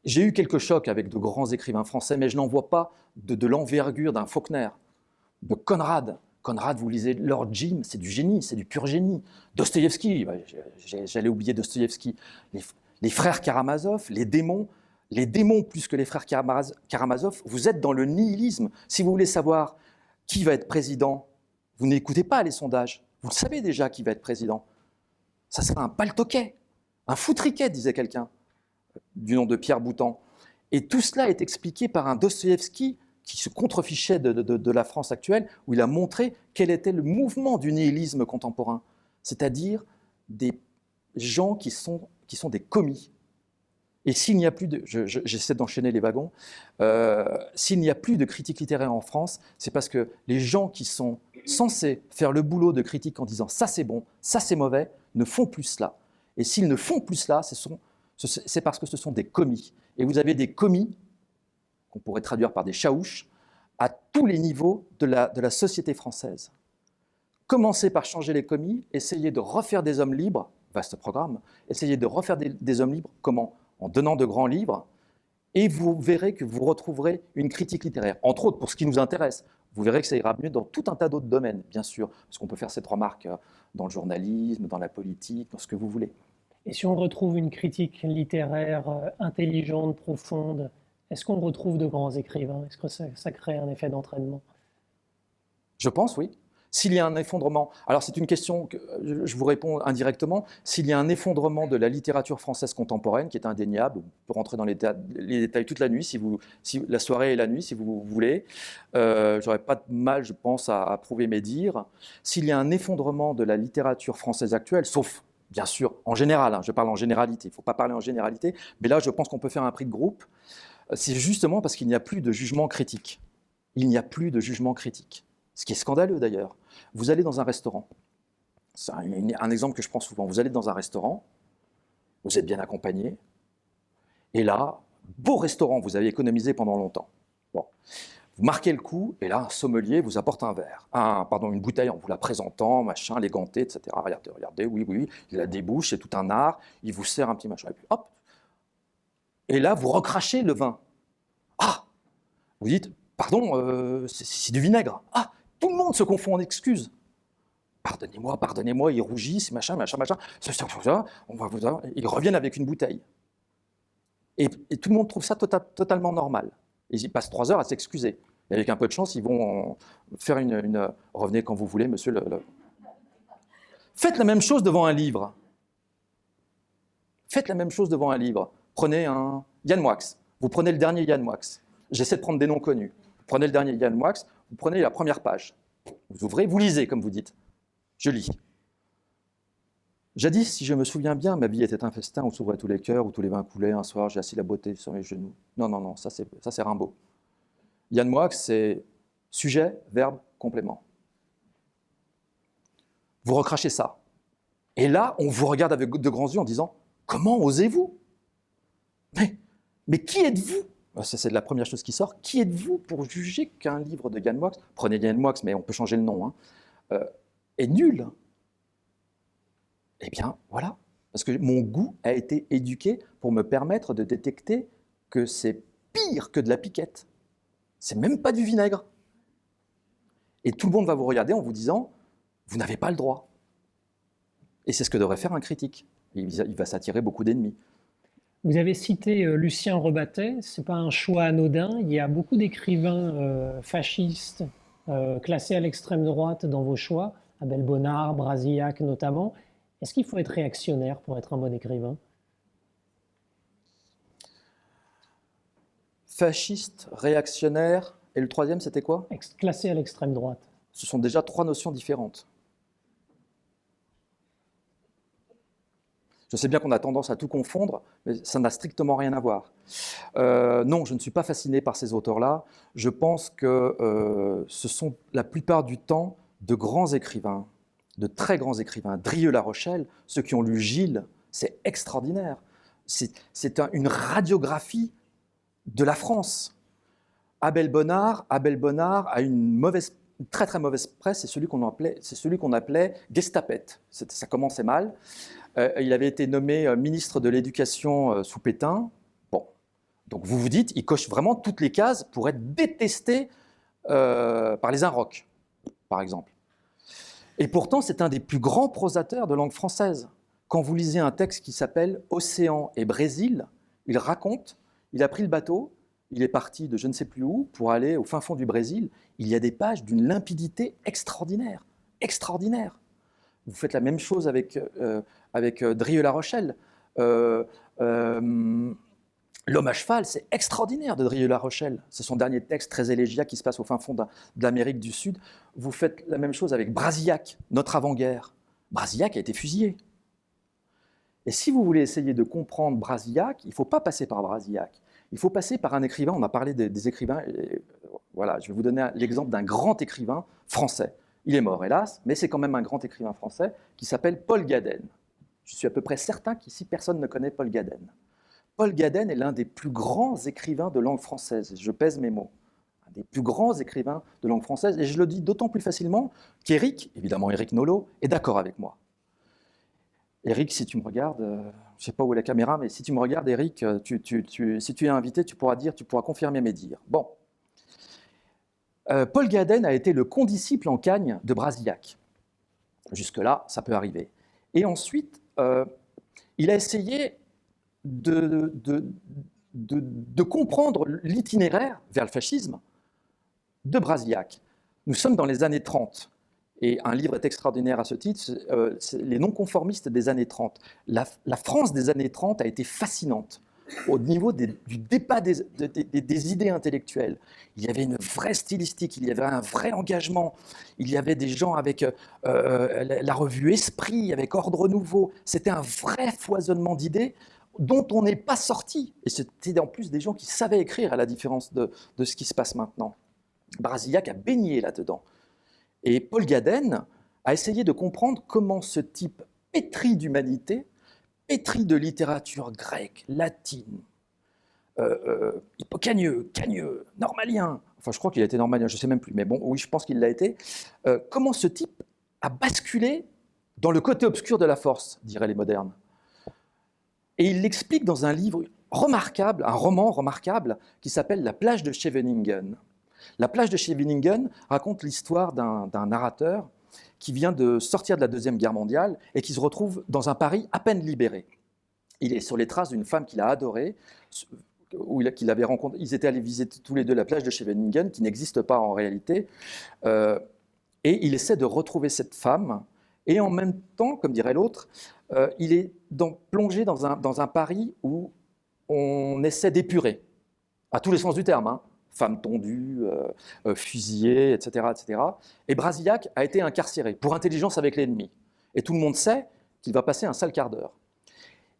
J'ai eu quelques chocs avec de grands écrivains français, mais je n'en vois pas de l'envergure d'un Faulkner, de Conrad. Conrad, vous lisez Lord Jim, c'est du génie, c'est du pur génie. Dostoïevski, j'allais oublier Dostoïevski. Les frères Karamazov, les démons plus que les frères Karamazov, vous êtes dans le nihilisme. Si vous voulez savoir qui va être président, vous n'écoutez pas les sondages. Vous le savez déjà qui va être président. Ça sera un paltoquet, un foutriquet, disait quelqu'un, du nom de Pierre Boutan. Et tout cela est expliqué par un Dostoïevski qui se contrefichait de la France actuelle, où il a montré quel était le mouvement du nihilisme contemporain, c'est-à-dire des gens qui sont des commis. Et s'il n'y a plus de... J'essaie d'enchaîner les wagons. S'il n'y a plus de critique littéraire en France, c'est parce que les gens qui sont censés faire le boulot de critique en disant « ça c'est bon, ça c'est mauvais », ne font plus cela. Et s'ils ne font plus cela, c'est parce que ce sont des commis. Et vous avez des commis, qu'on pourrait traduire par des chaouches, à tous les niveaux de la société française. Commencez par changer les commis, essayez de refaire des hommes libres, vaste programme, essayez de refaire des hommes libres, comment ? En donnant de grands livres, et vous verrez que vous retrouverez une critique littéraire. Entre autres, pour ce qui nous intéresse, vous verrez que ça ira mieux dans tout un tas d'autres domaines, bien sûr, parce qu'on peut faire cette remarque dans le journalisme, dans la politique, dans ce que vous voulez. Et si on retrouve une critique littéraire intelligente, profonde, est-ce qu'on retrouve de grands écrivains? Est-ce que ça crée un effet d'entraînement? Je pense, oui. S'il y a un effondrement, alors c'est une question que je vous réponds indirectement, s'il y a un effondrement de la littérature française contemporaine, qui est indéniable, on peut rentrer dans les détails toute la nuit, si la soirée et la nuit, si vous voulez, j'aurais pas de mal, je pense, à prouver mes dires. S'il y a un effondrement de la littérature française actuelle, sauf, bien sûr, en général, je parle en généralité, il ne faut pas parler en généralité, mais là, je pense qu'on peut faire un prix de groupe, c'est justement parce qu'il n'y a plus de jugement critique. Il n'y a plus de jugement critique. Ce qui est scandaleux d'ailleurs. Vous allez dans un restaurant, c'est un exemple que je prends souvent, vous allez dans un restaurant, vous êtes bien accompagné, et là, beau restaurant, vous avez économisé pendant longtemps. Bon. Vous marquez le coup, et là, un sommelier vous apporte un verre, une bouteille en vous la présentant, machin, éléganté, etc. Regardez, oui, il la débouche, c'est tout un art, il vous sert un petit machin, et puis hop. Et là, vous recrachez le vin. Ah! Vous dites, pardon, c'est du vinaigre. Ah! Tout le monde se confond en excuses. Pardonnez-moi, ils rougissent, machin. Ils reviennent avec une bouteille. Et tout le monde trouve ça totalement normal. Et ils passent 3 heures à s'excuser. Et avec un peu de chance, ils vont faire une... Revenez quand vous voulez, monsieur Faites la même chose devant un livre. Faites la même chose devant un livre. Prenez un Yann Moix. Vous prenez le dernier Yann Moix. J'essaie de prendre des noms connus. Vous prenez le dernier Yann Moix, vous prenez la première page. Vous ouvrez, vous lisez, comme vous dites. Je lis. Jadis, si je me souviens bien, ma vie était un festin où s'ouvraient tous les cœurs, où tous les vins coulaient. Un soir, j'ai assis la beauté sur mes genoux. Non, ça c'est Rimbaud. Yann Moix, c'est sujet, verbe, complément. Vous recrachez ça. Et là, on vous regarde avec de grands yeux en disant « Comment osez-vous ? Mais qui êtes-vous » C'est la première chose qui sort. Qui êtes-vous pour juger qu'un livre de Yann Moix, prenez Yann Moix, mais on peut changer le nom, est nul? Eh bien, voilà. Parce que mon goût a été éduqué pour me permettre de détecter que c'est pire que de la piquette. C'est même pas du vinaigre. Et tout le monde va vous regarder en vous disant « Vous n'avez pas le droit ». Et c'est ce que devrait faire un critique. Il va s'attirer beaucoup d'ennemis. Vous avez cité Lucien Rebattet, ce n'est pas un choix anodin. Il y a beaucoup d'écrivains fascistes classés à l'extrême droite dans vos choix, Abel Bonnard, Brasillac notamment. Est-ce qu'il faut être réactionnaire pour être un bon écrivain? Fasciste, réactionnaire, et le troisième, c'était quoi? Classé à l'extrême droite. Ce sont déjà trois notions différentes. Je sais bien qu'on a tendance à tout confondre, mais ça n'a strictement rien à voir. Non, je ne suis pas fasciné par ces auteurs-là. Je pense que ce sont la plupart du temps de grands écrivains, de très grands écrivains. Drieux-La Rochelle, ceux qui ont lu Gilles, c'est extraordinaire. C'est une radiographie de la France. Abel Bonnard a une très très mauvaise presse, c'est celui qu'on appelait Gestapette. Ça commençait mal. Il avait été nommé ministre de l'Éducation sous Pétain. Bon, donc vous vous dites, il coche vraiment toutes les cases pour être détesté par les Inrocks, par exemple. Et pourtant, c'est un des plus grands prosateurs de langue française. Quand vous lisez un texte qui s'appelle Océan et Brésil, il raconte, il a pris le bateau, il est parti de je ne sais plus où pour aller au fin fond du Brésil. Il y a des pages d'une limpidité extraordinaire, extraordinaire. Vous faites la même chose avec Drieux-La Rochelle. L'homme à cheval, c'est extraordinaire de Drieux-La Rochelle. C'est son dernier texte très élégiaque qui se passe au fin fond de l'Amérique du Sud. Vous faites la même chose avec Brasillac, notre avant-guerre. Brasillac a été fusillé. Et si vous voulez essayer de comprendre Brasillac, il ne faut pas passer par Brasillac. Il faut passer par un écrivain. On a parlé des écrivains. Et voilà, je vais vous donner l'exemple d'un grand écrivain français. Il est mort, hélas, mais c'est quand même un grand écrivain français qui s'appelle Paul Gaden. Je suis à peu près certain qu'ici, personne ne connaît Paul Gaden. Paul Gaden est l'un des plus grands écrivains de langue française. Je pèse mes mots. Un des plus grands écrivains de langue française. Et je le dis d'autant plus facilement qu'Éric, évidemment Éric Nolot, est d'accord avec moi. Éric, si tu me regardes, je ne sais pas où est la caméra, mais si tu me regardes, Éric, si tu es invité, tu pourras confirmer mes dires. Bon. Paul Gaden a été le condisciple en Cagne de Brasillac. Jusque-là, ça peut arriver. Et ensuite, il a essayé de comprendre l'itinéraire vers le fascisme de Brasillac. Nous sommes dans les années 30. Et un livre est extraordinaire à ce titre, c'est Les non-conformistes des années 30. La France des années 30 a été fascinante au niveau du débat des idées intellectuelles. Il y avait une vraie stylistique, il y avait un vrai engagement, il y avait des gens avec la revue Esprit, avec Ordre Nouveau. C'était un vrai foisonnement d'idées dont on n'est pas sorti. Et c'était en plus des gens qui savaient écrire, à la différence de ce qui se passe maintenant. Brasillac a baigné là-dedans. Et Paul Gaden a essayé de comprendre comment ce type pétri d'humanité, pétri de littérature grecque, latine, cagneux, normalien, enfin je crois qu'il a été normalien, je ne sais même plus, mais bon, oui, je pense qu'il l'a été, comment ce type a basculé dans le côté obscur de la force, diraient les modernes. Et il l'explique dans un livre remarquable, un roman remarquable, qui s'appelle La plage de Scheveningen. La plage de Scheveningen raconte l'histoire d'un narrateur qui vient de sortir de la Deuxième Guerre mondiale et qui se retrouve dans un Paris à peine libéré. Il est sur les traces d'une femme qu'il a adorée, qu'il avait rencontrée. Ils étaient allés visiter tous les deux la plage de Scheveningen, qui n'existe pas en réalité, et il essaie de retrouver cette femme, et en même temps, comme dirait l'autre, il est plongé dans un Paris où on essaie d'épurer, à tous les sens du terme, hein. Femme tondue, fusillée, etc., etc. Et Brasillac a été incarcéré pour intelligence avec l'ennemi. Et tout le monde sait qu'il va passer un sale quart d'heure.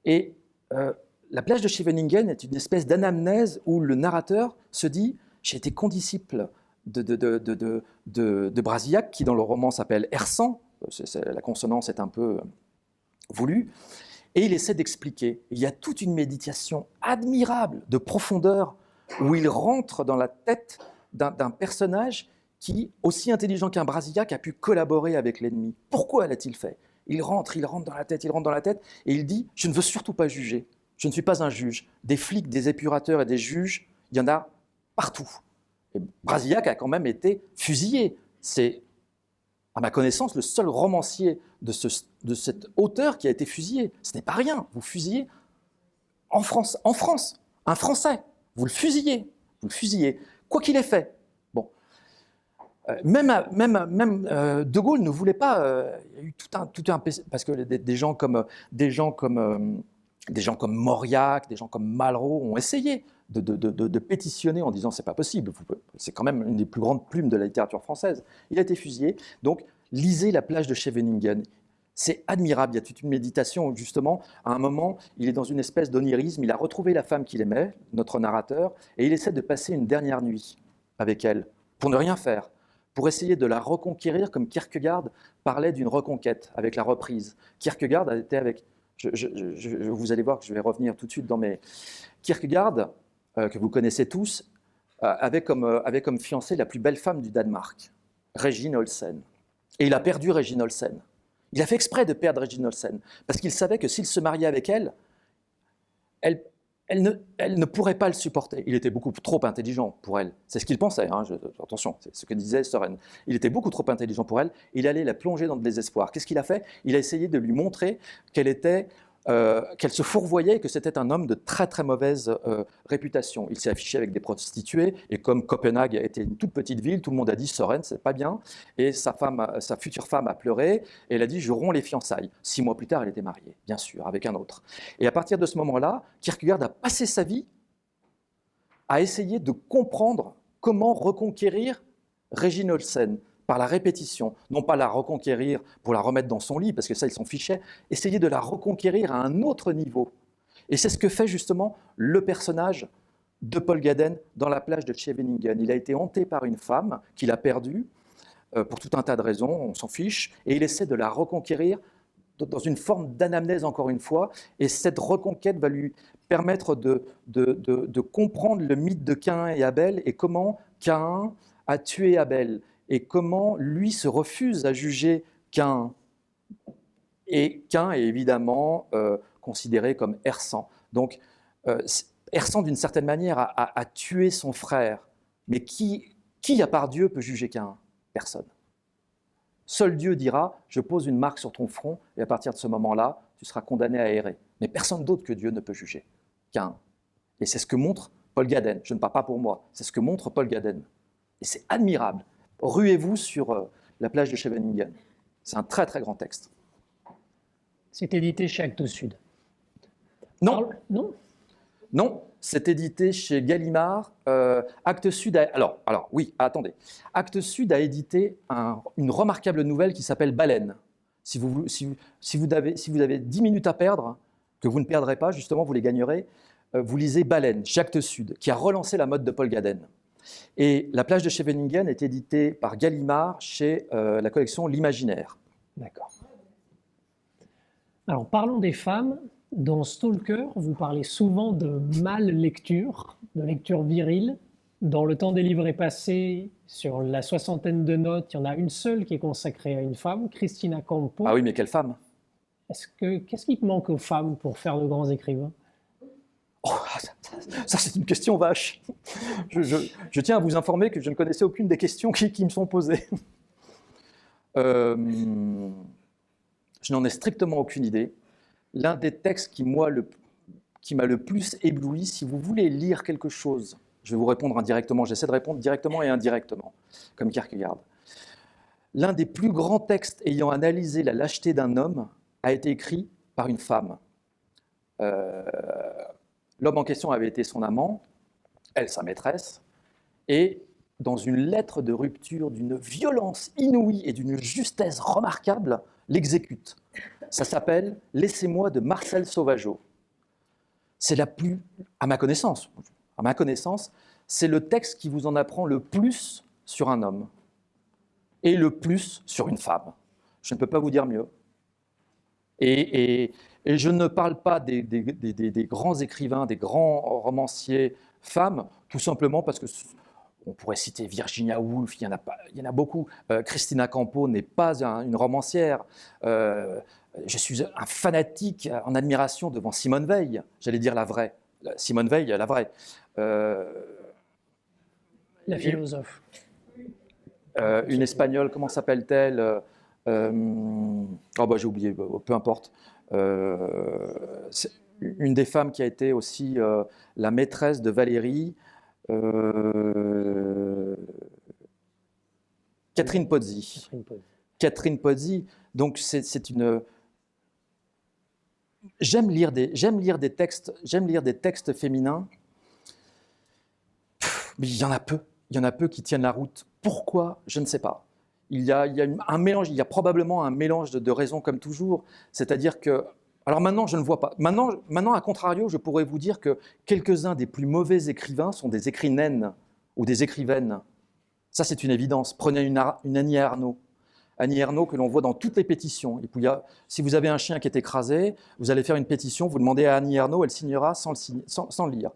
Et la plage de Scheveningen est une espèce d'anamnèse où le narrateur se dit « j'ai été condisciple de Brasillac, qui dans le roman s'appelle Hersan », la consonance est un peu voulue, et il essaie d'expliquer. Il y a toute une méditation admirable de profondeur où il rentre dans la tête d'un personnage qui, aussi intelligent qu'un Brasillac, a pu collaborer avec l'ennemi. Pourquoi l'a-t-il fait ? Il rentre dans la tête, et il dit « Je ne veux surtout pas juger. Je ne suis pas un juge. Des flics, des épurateurs et des juges, il y en a partout. » Et Brasillac a quand même été fusillé. C'est, à ma connaissance, le seul romancier de cet auteur qui a été fusillé. Ce n'est pas rien. Vous fusillez en France, un Français, vous le fusillez, quoi qu'il ait fait. Bon, même De Gaulle ne voulait pas. Il y a eu tout un parce que des gens comme Mauriac, des gens comme Malraux ont essayé de pétitionner en disant c'est pas possible, c'est quand même une des plus grandes plumes de la littérature française. Il a été fusillé. Donc lisez La plage de Scheveningen. C'est admirable, il y a toute une méditation où justement, à un moment, il est dans une espèce d'onirisme, il a retrouvé la femme qu'il aimait, notre narrateur, et il essaie de passer une dernière nuit avec elle, pour ne rien faire, pour essayer de la reconquérir comme Kierkegaard parlait d'une reconquête avec la reprise. Kierkegaard était avec... vous allez voir que je vais revenir tout de suite dans mes... Kierkegaard, que vous connaissez tous, avait comme fiancée la plus belle femme du Danemark, Regine Olsen. Et il a perdu Regine Olsen. Il a fait exprès de perdre Regine Olsen, parce qu'il savait que s'il se mariait avec elle, elle ne pourrait pas le supporter. Il était beaucoup trop intelligent pour elle. C'est ce qu'il pensait, hein, attention, c'est ce que disait Søren. Il était beaucoup trop intelligent pour elle, il allait la plonger dans le désespoir. Qu'est-ce qu'il a fait? Il a essayé de lui montrer qu'elle se fourvoyait et que c'était un homme de très très mauvaise réputation. Il s'est affiché avec des prostituées et comme Copenhague était une toute petite ville, tout le monde a dit Søren, c'est pas bien. Et sa future femme a pleuré et elle a dit je romps les fiançailles. 6 mois plus tard, elle était mariée, bien sûr, avec un autre. Et à partir de ce moment-là, Kierkegaard a passé sa vie à essayer de comprendre comment reconquérir Regine Olsen par la répétition, non pas la reconquérir pour la remettre dans son lit, parce que ça, ils s'en fichaient, essayer de la reconquérir à un autre niveau. Et c'est ce que fait justement le personnage de Paul Gaden dans La plage de Scheveningen. Il a été hanté par une femme qu'il a perdue, pour tout un tas de raisons, on s'en fiche, et il essaie de la reconquérir dans une forme d'anamnèse encore une fois, et cette reconquête va lui permettre de comprendre le mythe de Caïn et Abel, et comment Caïn a tué Abel, et comment lui se refuse à juger Caïn. Et Caïn est évidemment considéré comme errant. Donc, errant d'une certaine manière a tué son frère. Mais qui à part Dieu peut juger Caïn? Personne. Seul Dieu dira, je pose une marque sur ton front, et à partir de ce moment-là, tu seras condamné à errer. Mais personne d'autre que Dieu ne peut juger Caïn. Et c'est ce que montre Paul Gaden. Je ne parle pas pour moi, c'est ce que montre Paul Gaden. Et c'est admirable. Ruez-vous sur La plage de Scheveningen. C'est un très très grand texte. C'est édité chez Actes Sud. Non, non, non, c'est édité chez Gallimard. Actes Sud alors oui, attendez. Actes Sud a édité une remarquable nouvelle qui s'appelle Baleine. Si vous avez 10 minutes à perdre, que vous ne perdrez pas, justement, vous les gagnerez, vous lisez Baleine, chez Actes Sud, qui a relancé la mode de Paul Gaden. Et La plage de Scheveningen est éditée par Gallimard chez la collection L'Imaginaire. D'accord. Alors, parlons des femmes. Dans Stalker, vous parlez souvent de mal lecture, de lecture virile. Dans Le temps des livres est passé, sur la 60aine de notes, il y en a une seule qui est consacrée à une femme, Cristina Campo. Ah oui, mais quelle femme? Qu'est-ce qui manque aux femmes pour faire de grands écrivains? Oh, ça c'est une question vache. Je tiens à vous informer que je ne connaissais aucune des questions qui me sont posées. Je n'en ai strictement aucune idée. L'un des textes qui m'a le plus ébloui, si vous voulez lire quelque chose, je vais vous répondre indirectement, j'essaie de répondre directement et indirectement, comme Kierkegaard. L'un des plus grands textes ayant analysé la lâcheté d'un homme a été écrit par une femme. L'homme en question avait été son amant, elle sa maîtresse, et dans une lettre de rupture d'une violence inouïe et d'une justesse remarquable, l'exécute. Ça s'appelle « Laissez-moi » de Marcel Sauvageau. C'est à ma connaissance, c'est le texte qui vous en apprend le plus sur un homme et le plus sur une femme. Je ne peux pas vous dire mieux. Et je ne parle pas des grands écrivains, des grands romanciers femmes, tout simplement parce que on pourrait citer Virginia Woolf, il y en a beaucoup. Cristina Campo n'est pas une romancière. Je suis un fanatique en admiration devant Simone Veil, j'allais dire la vraie. Simone Veil, la vraie. La philosophe. Une Espagnole, comment s'appelle-t-elle? J'ai oublié, peu importe. une des femmes qui a été aussi la maîtresse de Valérie, Catherine Pozzi. Catherine Pozzi. Donc c'est une... J'aime lire des textes féminins, mais il y en a peu qui tiennent la route. Pourquoi? Je ne sais pas. Il y a un mélange, il y a probablement un mélange de raisons comme toujours. C'est-à-dire que, alors maintenant je ne vois pas. Maintenant, à contrario, je pourrais vous dire que quelques-uns des plus mauvais écrivains sont des écrinaines ou des écrivaines. Ça, c'est une évidence. Prenez une Annie Ernaux. Annie Ernaux que l'on voit dans toutes les pétitions. Et puis, si vous avez un chien qui est écrasé, vous allez faire une pétition, vous demandez à Annie Ernaux, elle signera sans le lire.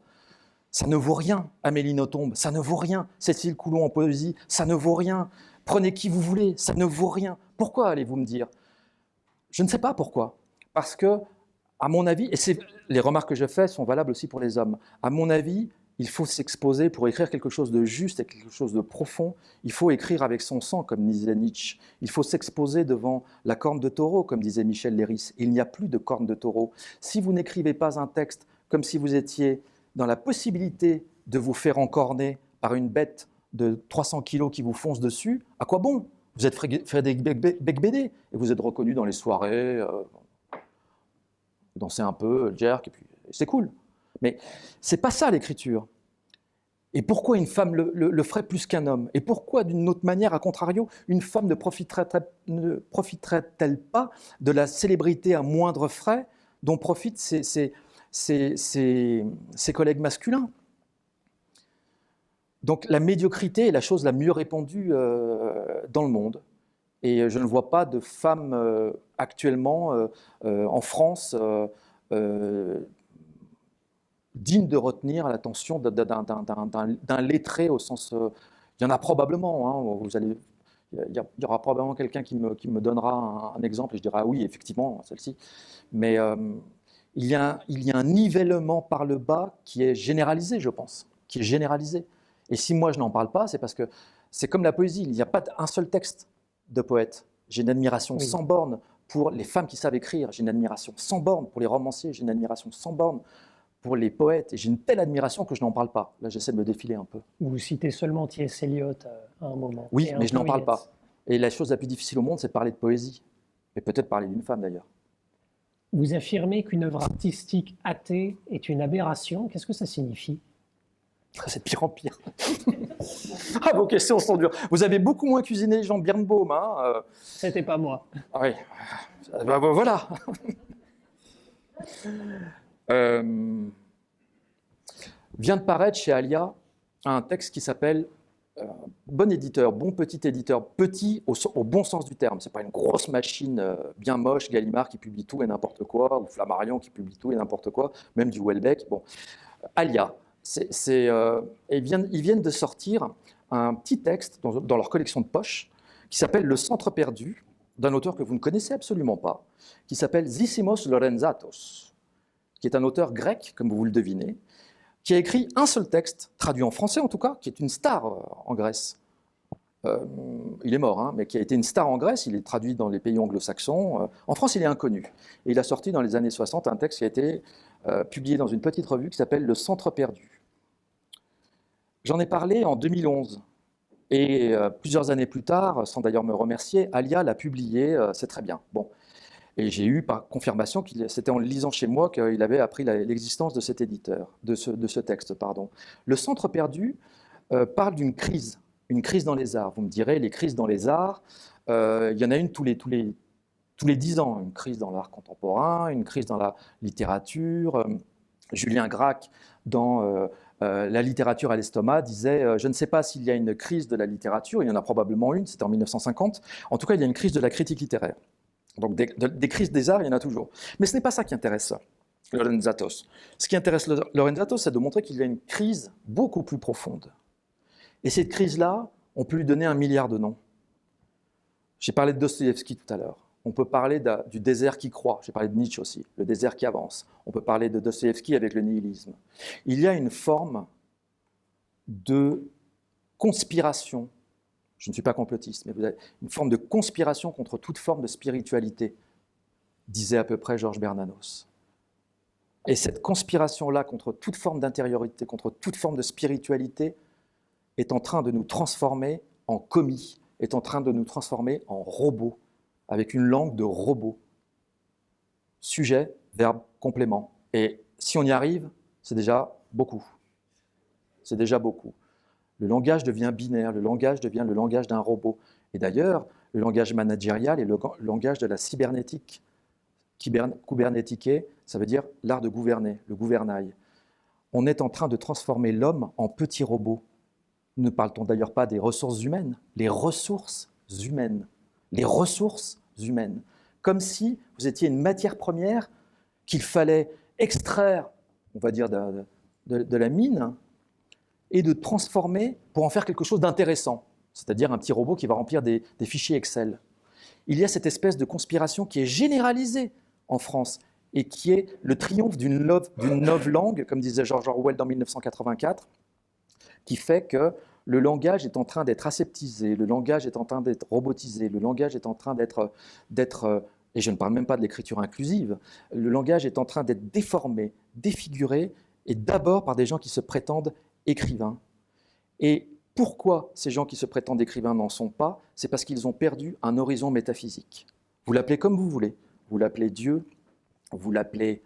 Ça ne vaut rien, Amélie Nothomb, ça ne vaut rien. Cécile Coulon en poésie, ça ne vaut rien. Prenez qui vous voulez, ça ne vaut rien. Pourquoi, allez-vous me dire? Je ne sais pas pourquoi. Parce que, à mon avis, et les remarques que je fais sont valables aussi pour les hommes, à mon avis, il faut s'exposer pour écrire quelque chose de juste et quelque chose de profond. Il faut écrire avec son sang, comme disait Nietzsche. Il faut s'exposer devant la corne de taureau, comme disait Michel Léris. Il n'y a plus de corne de taureau. Si vous n'écrivez pas un texte comme si vous étiez dans la possibilité de vous faire encorner par une bête de 300 kilos qui vous fonce dessus, à quoi bon? Vous êtes Frédéric Becbédé et vous êtes reconnu dans les soirées, vous dansez un peu, jerk, et puis c'est cool. Mais c'est pas ça l'écriture. Et pourquoi une femme le ferait plus qu'un homme? Et pourquoi, d'une autre manière, à contrario, une femme ne profiterait-elle pas de la célébrité à moindre frais dont profitent ses collègues masculins? Donc la médiocrité est la chose la mieux répandue dans le monde. Et je ne vois pas de femmes actuellement en France digne de retenir l'attention d'un lettré au sens... il y en a probablement, hein, il y aura probablement quelqu'un qui me donnera un exemple et je dirai ah oui, effectivement, celle-ci. Mais il y a un nivellement par le bas qui est généralisé, je pense, qui est généralisé. Et si moi je n'en parle pas, c'est parce que c'est comme la poésie, il n'y a pas un seul texte de poète. J'ai une admiration sans borne pour les femmes qui savent écrire, j'ai une admiration sans borne pour les romanciers, j'ai une admiration sans borne pour les poètes, et j'ai une telle admiration que je n'en parle pas. Là, j'essaie de me défiler un peu. Vous citez seulement T.S. Eliot à un moment. Oui, mais je n'en parle pas. Et la chose la plus difficile au monde, c'est de parler de poésie. Et peut-être parler d'une femme, d'ailleurs. Vous affirmez qu'une œuvre artistique athée est une aberration. Qu'est-ce que ça signifie? C'est de pire en pire. Ah, vos questions sont dures. Vous avez beaucoup moins cuisiné Jean Birnbaum. Hein C'était pas moi. Ah oui. Bah, voilà. Vient de paraître chez Alia un texte qui s'appelle bon éditeur, bon petit éditeur, petit au bon sens du terme. C'est pas une grosse machine bien moche, Gallimard qui publie tout et n'importe quoi, ou Flammarion qui publie tout et n'importe quoi, même du Houellebecq. Bon, Alia, ils viennent de sortir un petit texte dans leur collection de poche qui s'appelle Le Centre perdu, d'un auteur que vous ne connaissez absolument pas, qui s'appelle Zissimos Lorenzatos, qui est un auteur grec, comme vous le devinez, qui a écrit un seul texte, traduit en français en tout cas, qui est une star en Grèce. Il est mort, hein, mais qui a été une star en Grèce, il est traduit dans les pays anglo-saxons. En France, il est inconnu. Et il a sorti dans les années 60 un texte qui a été publié dans une petite revue qui s'appelle Le Centre perdu. J'en ai parlé en 2011. Et plusieurs années plus tard, sans d'ailleurs me remercier, Alia l'a publié, c'est très bien. Bon. Et j'ai eu par confirmation, c'était en le lisant chez moi, qu'il avait appris l'existence de cet éditeur, de ce texte. Pardon. Le Centre perdu parle d'une crise dans les arts. Vous me direz, les crises dans les arts, il y en a une tous les 10 ans, une crise dans l'art contemporain, une crise dans la littérature. Julien Gracq, dans La littérature à l'estomac, disait « Je ne sais pas s'il y a une crise de la littérature, il y en a probablement une, c'était en 1950. En tout cas, il y a une crise de la critique littéraire. » Donc des crises des arts, il y en a toujours. Mais ce n'est pas ça qui intéresse Lorenzatos. Ce qui intéresse Lorenzatos, c'est de montrer qu'il y a une crise beaucoup plus profonde. Et cette crise-là, on peut lui donner 1 milliard de noms. J'ai parlé de Dostoïevski tout à l'heure. On peut parler du désert qui croît. J'ai parlé de Nietzsche aussi, le désert qui avance. On peut parler de Dostoïevski avec le nihilisme. Il y a une forme de conspiration. Je ne suis pas complotiste, mais vous avez une forme de conspiration contre toute forme de spiritualité, disait à peu près Georges Bernanos. Et cette conspiration-là contre toute forme d'intériorité, contre toute forme de spiritualité, est en train de nous transformer en commis, est en train de nous transformer en robots, avec une langue de robot. Sujet, verbe, complément. Et si on y arrive, c'est déjà beaucoup. C'est déjà beaucoup. Le langage devient binaire, le langage devient le langage d'un robot. Et d'ailleurs, le langage managérial est le langage de la cybernétique. Kubernétiquer, ça veut dire l'art de gouverner, le gouvernail. On est en train de transformer l'homme en petit robot. Ne parle-t-on d'ailleurs pas des ressources humaines? Les ressources humaines. Les ressources humaines. Comme si vous étiez une matière première qu'il fallait extraire, on va dire, de la mine et de transformer pour en faire quelque chose d'intéressant, c'est-à-dire un petit robot qui va remplir des fichiers Excel. Il y a cette espèce de conspiration qui est généralisée en France et qui est le triomphe d'une novlangue, comme disait George Orwell dans 1984, qui fait que le langage est en train d'être aseptisé, le langage est en train d'être robotisé, le langage est en train d'être, et je ne parle même pas de l'écriture inclusive, le langage est en train d'être déformé, défiguré, et d'abord par des gens qui se prétendent écrivains. Et pourquoi ces gens qui se prétendent écrivains n'en sont pas? C'est parce qu'ils ont perdu un horizon métaphysique. Vous l'appelez comme vous voulez. Vous l'appelez Dieu, vous l'appelez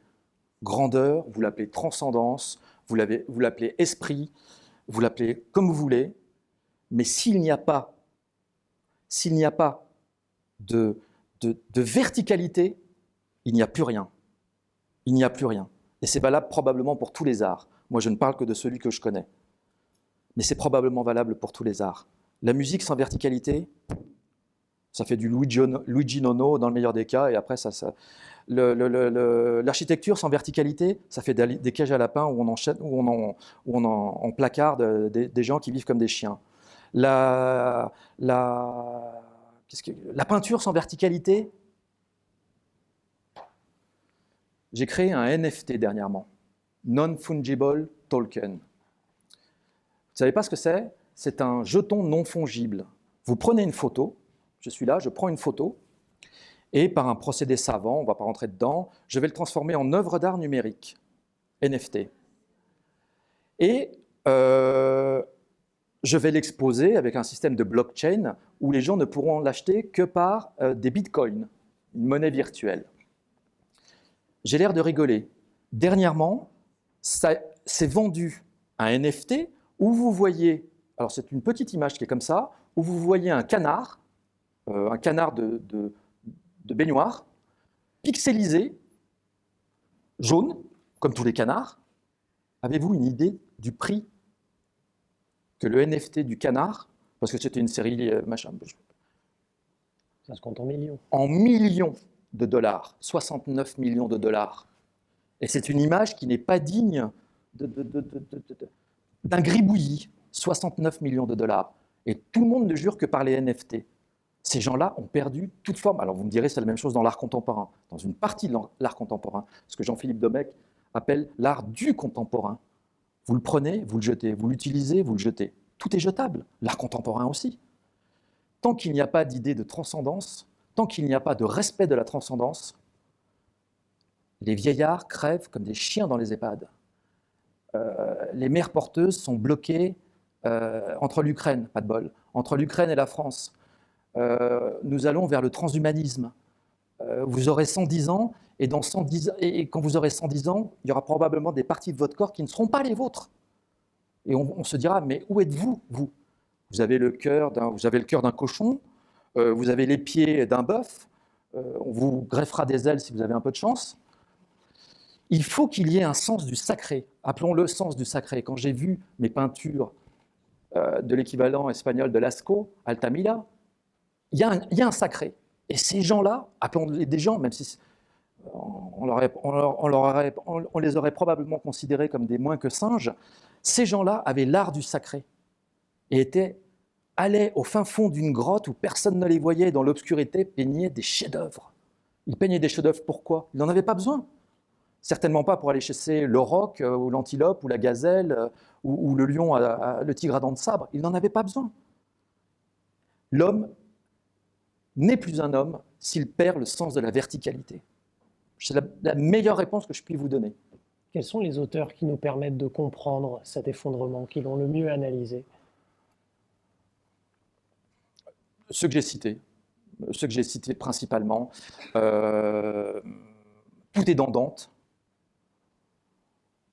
grandeur, vous l'appelez transcendance, vous l'appelez esprit, vous l'appelez comme vous voulez. Mais s'il n'y a pas de verticalité, il n'y a plus rien. Il n'y a plus rien. Et c'est valable probablement pour tous les arts. Moi, je ne parle que de celui que je connais. Mais c'est probablement valable pour tous les arts. La musique sans verticalité, ça fait du Luigi Nono dans le meilleur des cas, et après, l'architecture sans verticalité, ça fait des cages à lapins où on placarde des gens qui vivent comme des chiens. La peinture sans verticalité, j'ai créé un NFT dernièrement, Non-Fungible Token. Vous ne savez pas ce que c'est? C'est un jeton non fongible. Vous prenez une photo, je suis là, je prends une photo, et par un procédé savant, on ne va pas rentrer dedans, je vais le transformer en œuvre d'art numérique, NFT. Et je vais l'exposer avec un système de blockchain où les gens ne pourront l'acheter que par des bitcoins, une monnaie virtuelle. J'ai l'air de rigoler. Dernièrement, c'est vendu un NFT où vous voyez, alors c'est une petite image qui est comme ça, où vous voyez un canard de baignoire, pixelisé, jaune, comme tous les canards. Avez-vous une idée du prix que le NFT du canard, parce que c'était une série machin, Ça se compte en millions. En millions de dollars, 69 millions de dollars. Et c'est une image qui n'est pas digne d'un gribouillis, 69 millions de dollars. Et tout le monde ne jure que par les NFT. Ces gens-là ont perdu toute forme. Alors vous me direz, c'est la même chose dans l'art contemporain. Dans une partie de l'art contemporain, ce que Jean-Philippe Domecq appelle l'art du contemporain. Vous le prenez, vous le jetez. Vous l'utilisez, vous le jetez. Tout est jetable. L'art contemporain aussi. Tant qu'il n'y a pas d'idée de transcendance, tant qu'il n'y a pas de respect de la transcendance, les vieillards crèvent comme des chiens dans les EHPAD. Les mères porteuses sont bloquées entre l'Ukraine, pas de bol, entre l'Ukraine et la France. Nous allons vers le transhumanisme. Vous aurez 110 ans, et quand vous aurez 110 ans, il y aura probablement des parties de votre corps qui ne seront pas les vôtres. Et on se dira, mais où êtes-vous, vous? Vous avez le cœur d'un cochon, vous avez les pieds d'un bœuf, on vous greffera des ailes si vous avez un peu de chance. Il faut qu'il y ait un sens du sacré, appelons-le sens du sacré. Quand j'ai vu mes peintures de l'équivalent espagnol de Lascaux, Altamira, il y a un sacré. Et ces gens-là, appelons-les des gens, même si on les aurait probablement considérés comme des moins que singes, ces gens-là avaient l'art du sacré et allaient au fin fond d'une grotte où personne ne les voyait, dans l'obscurité, peignaient des chefs-d'œuvre. Ils peignaient des chefs-d'œuvre pourquoi? Ils n'en avaient pas besoin. Certainement pas pour aller chasser le roc, ou l'antilope, ou la gazelle, ou le lion, le tigre à dents de sabre. Ils n'en avaient pas besoin. L'homme n'est plus un homme s'il perd le sens de la verticalité. C'est la meilleure réponse que je puis vous donner. Quels sont les auteurs qui nous permettent de comprendre cet effondrement, qui l'ont le mieux analysé? Ceux que j'ai cités principalement. Tout est dans Dante,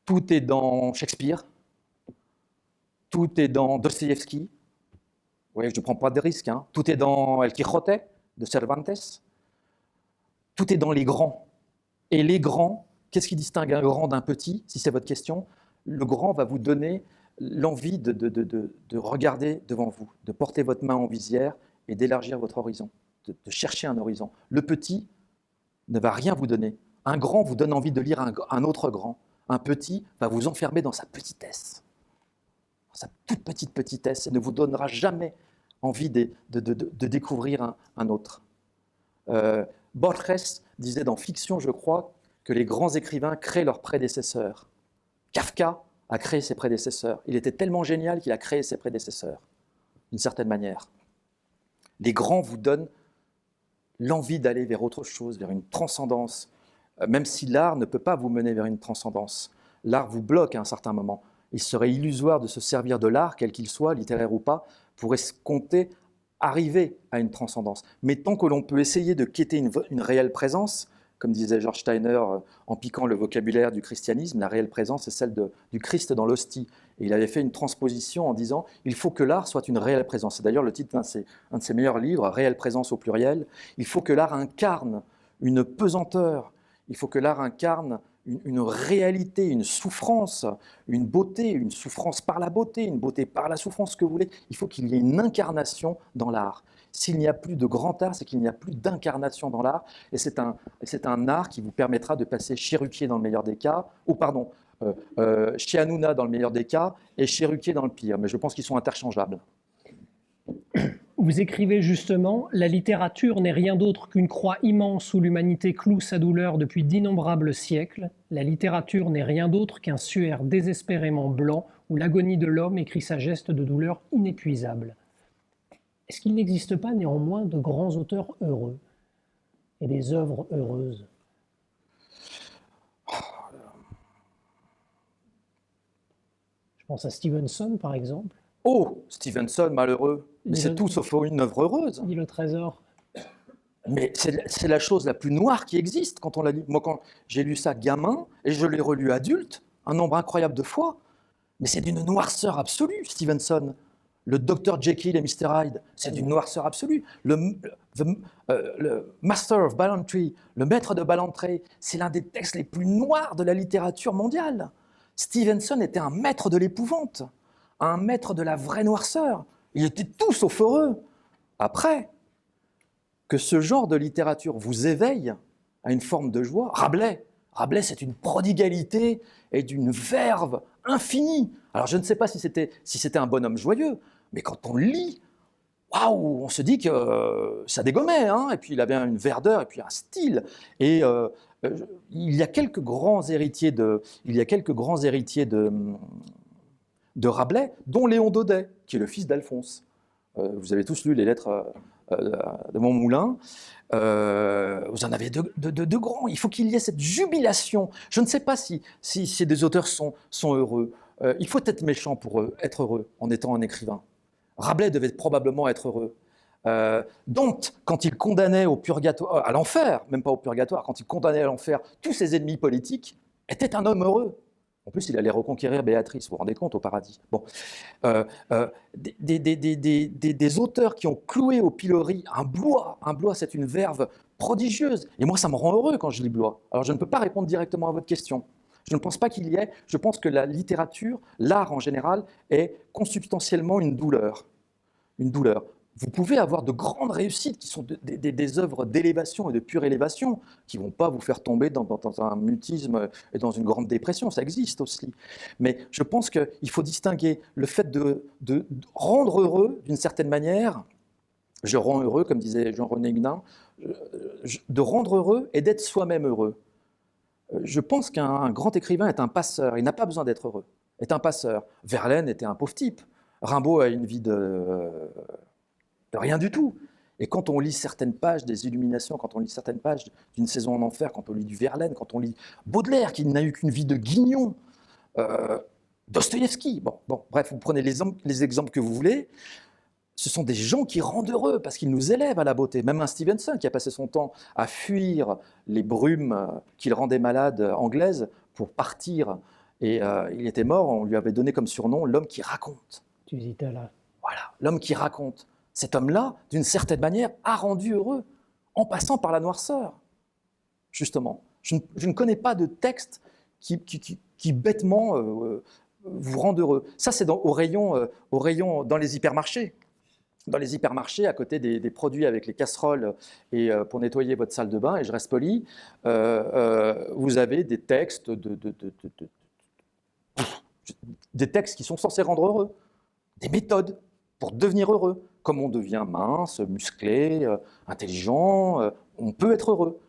tout est dans Shakespeare, tout est dans Dostoïevski. Vous voyez, je ne prends pas de risques. Hein. Tout est dans El Quijote de Cervantes. Tout est dans les grands. Et les grands, qu'est-ce qui distingue un grand d'un petit, si c'est votre question? Le grand va vous donner l'envie de regarder devant vous, de porter votre main en visière et d'élargir votre horizon, de chercher un horizon. Le petit ne va rien vous donner. Un grand vous donne envie de lire un autre grand. Un petit va vous enfermer dans sa petitesse, sa toute petite petitesse, et ne vous donnera jamais envie de découvrir un autre. Borges disait dans Fiction, je crois, que les grands écrivains créent leurs prédécesseurs. Kafka a créé ses prédécesseurs. Il était tellement génial qu'il a créé ses prédécesseurs, d'une certaine manière. Les grands vous donnent l'envie d'aller vers autre chose, vers une transcendance, même si l'art ne peut pas vous mener vers une transcendance. L'art vous bloque à un certain moment. Il serait illusoire de se servir de l'art, quel qu'il soit, littéraire ou pas, pour escompter arriver à une transcendance. Mais tant que l'on peut essayer de quêter une réelle présence, comme disait George Steiner en piquant le vocabulaire du christianisme, la réelle présence est celle du Christ dans l'hostie. Et il avait fait une transposition en disant « il faut que l'art soit une réelle présence ». C'est d'ailleurs le titre d'un de ses meilleurs livres, « Réelle présence au pluriel ». Il faut que l'art incarne une pesanteur, il faut que l'art incarne une réalité, une souffrance, une beauté, une souffrance par la beauté, une beauté par la souffrance, ce que vous voulez. Il faut qu'il y ait une incarnation dans l'art. S'il n'y a plus de grand art, c'est qu'il n'y a plus d'incarnation dans l'art, et c'est un art qui vous permettra de passer Cherokee dans le meilleur des cas, ou pardon, chez Hanouna dans le meilleur des cas, et Cherokee dans le pire, mais je pense qu'ils sont interchangeables. Vous écrivez justement « La littérature n'est rien d'autre qu'une croix immense où l'humanité cloue sa douleur depuis d'innombrables siècles. La littérature n'est rien d'autre qu'un suaire désespérément blanc où l'agonie de l'homme écrit sa geste de douleur inépuisable. » Est-ce qu'il n'existe pas néanmoins de grands auteurs heureux et des œuvres heureuses? Je pense à Stevenson, par exemple. Oh, Stevenson, malheureux. Mais c'est tout sauf une œuvre heureuse. Dit le trésor. Mais c'est la chose la plus noire qui existe quand on la lit. Moi, quand j'ai lu ça gamin, et je l'ai relu adulte, un nombre incroyable de fois, mais c'est d'une noirceur absolue, Stevenson. Le Dr Jekyll et Mr Hyde, c'est d'une noirceur absolue. Le Master of Ballantrae, le maître de Ballantrae, c'est l'un des textes les plus noirs de la littérature mondiale. Stevenson était un maître de l'épouvante, un maître de la vraie noirceur. Il était tout sauf heureux. Après, que ce genre de littérature vous éveille à une forme de joie, Rabelais, c'est une prodigalité et d'une verve infinie. Alors je ne sais pas si c'était un bonhomme joyeux, mais quand on lit, waouh, on se dit que ça dégommait, hein, et puis il avait une verdeur et puis un style. Et il y a quelques grands héritiers de Rabelais, dont Léon Daudet, qui est le fils d'Alphonse. Vous avez tous lu les lettres de Montmoulin. Vous en avez de grands. Il faut qu'il y ait cette jubilation. Je ne sais pas si ces deux auteurs sont heureux. Il faut être méchant pour être heureux en étant un écrivain. Rabelais devait probablement être heureux. Dante, quand il condamnait au purgatoire, à l'enfer, même pas au purgatoire, quand il condamnait à l'enfer tous ses ennemis politiques, était un homme heureux. En plus, il allait reconquérir Béatrice, vous vous rendez compte, au paradis. Bon. Des auteurs qui ont cloué au pilori un Blois, c'est une verve prodigieuse. Et moi, ça me rend heureux quand je lis Blois. Alors, je ne peux pas répondre directement à votre question. Je ne pense pas qu'il y ait, je pense que la littérature, l'art en général, est consubstantiellement une douleur. Une douleur. Vous pouvez avoir de grandes réussites qui sont des œuvres d'élévation et de pure élévation, qui ne vont pas vous faire tomber dans un mutisme et dans une grande dépression, ça existe aussi. Mais je pense qu'il faut distinguer le fait de rendre heureux, d'une certaine manière, je rends heureux, comme disait Jean-René Guenin, de rendre heureux et d'être soi-même heureux. Je pense qu'un grand écrivain est un passeur, il n'a pas besoin d'être heureux, est un passeur. Verlaine était un pauvre type, Rimbaud a une vie de rien du tout. Et quand on lit certaines pages des Illuminations, quand on lit certaines pages d'une Saison en enfer, quand on lit du Verlaine, quand on lit Baudelaire, qui n'a eu qu'une vie de guignon, Dostoïevski, bref, vous prenez les exemples que vous voulez, ce sont des gens qui rendent heureux parce qu'ils nous élèvent à la beauté. Même un Stevenson qui a passé son temps à fuir les brumes qui le rendaient malade anglaises pour partir. Et il était mort, on lui avait donné comme surnom l'homme qui raconte. Tu hésitais là. Voilà, l'homme qui raconte. Cet homme-là, d'une certaine manière, a rendu heureux en passant par la noirceur, justement. Je ne connais pas de texte qui bêtement vous rend heureux. Ça, c'est au rayon dans les hypermarchés. Dans les hypermarchés, à côté des produits avec les casseroles et pour nettoyer votre salle de bain, et je reste poli, vous avez des textes, des textes qui sont censés rendre heureux, des méthodes pour devenir heureux. Comme on devient mince, musclé, intelligent, on peut être heureux.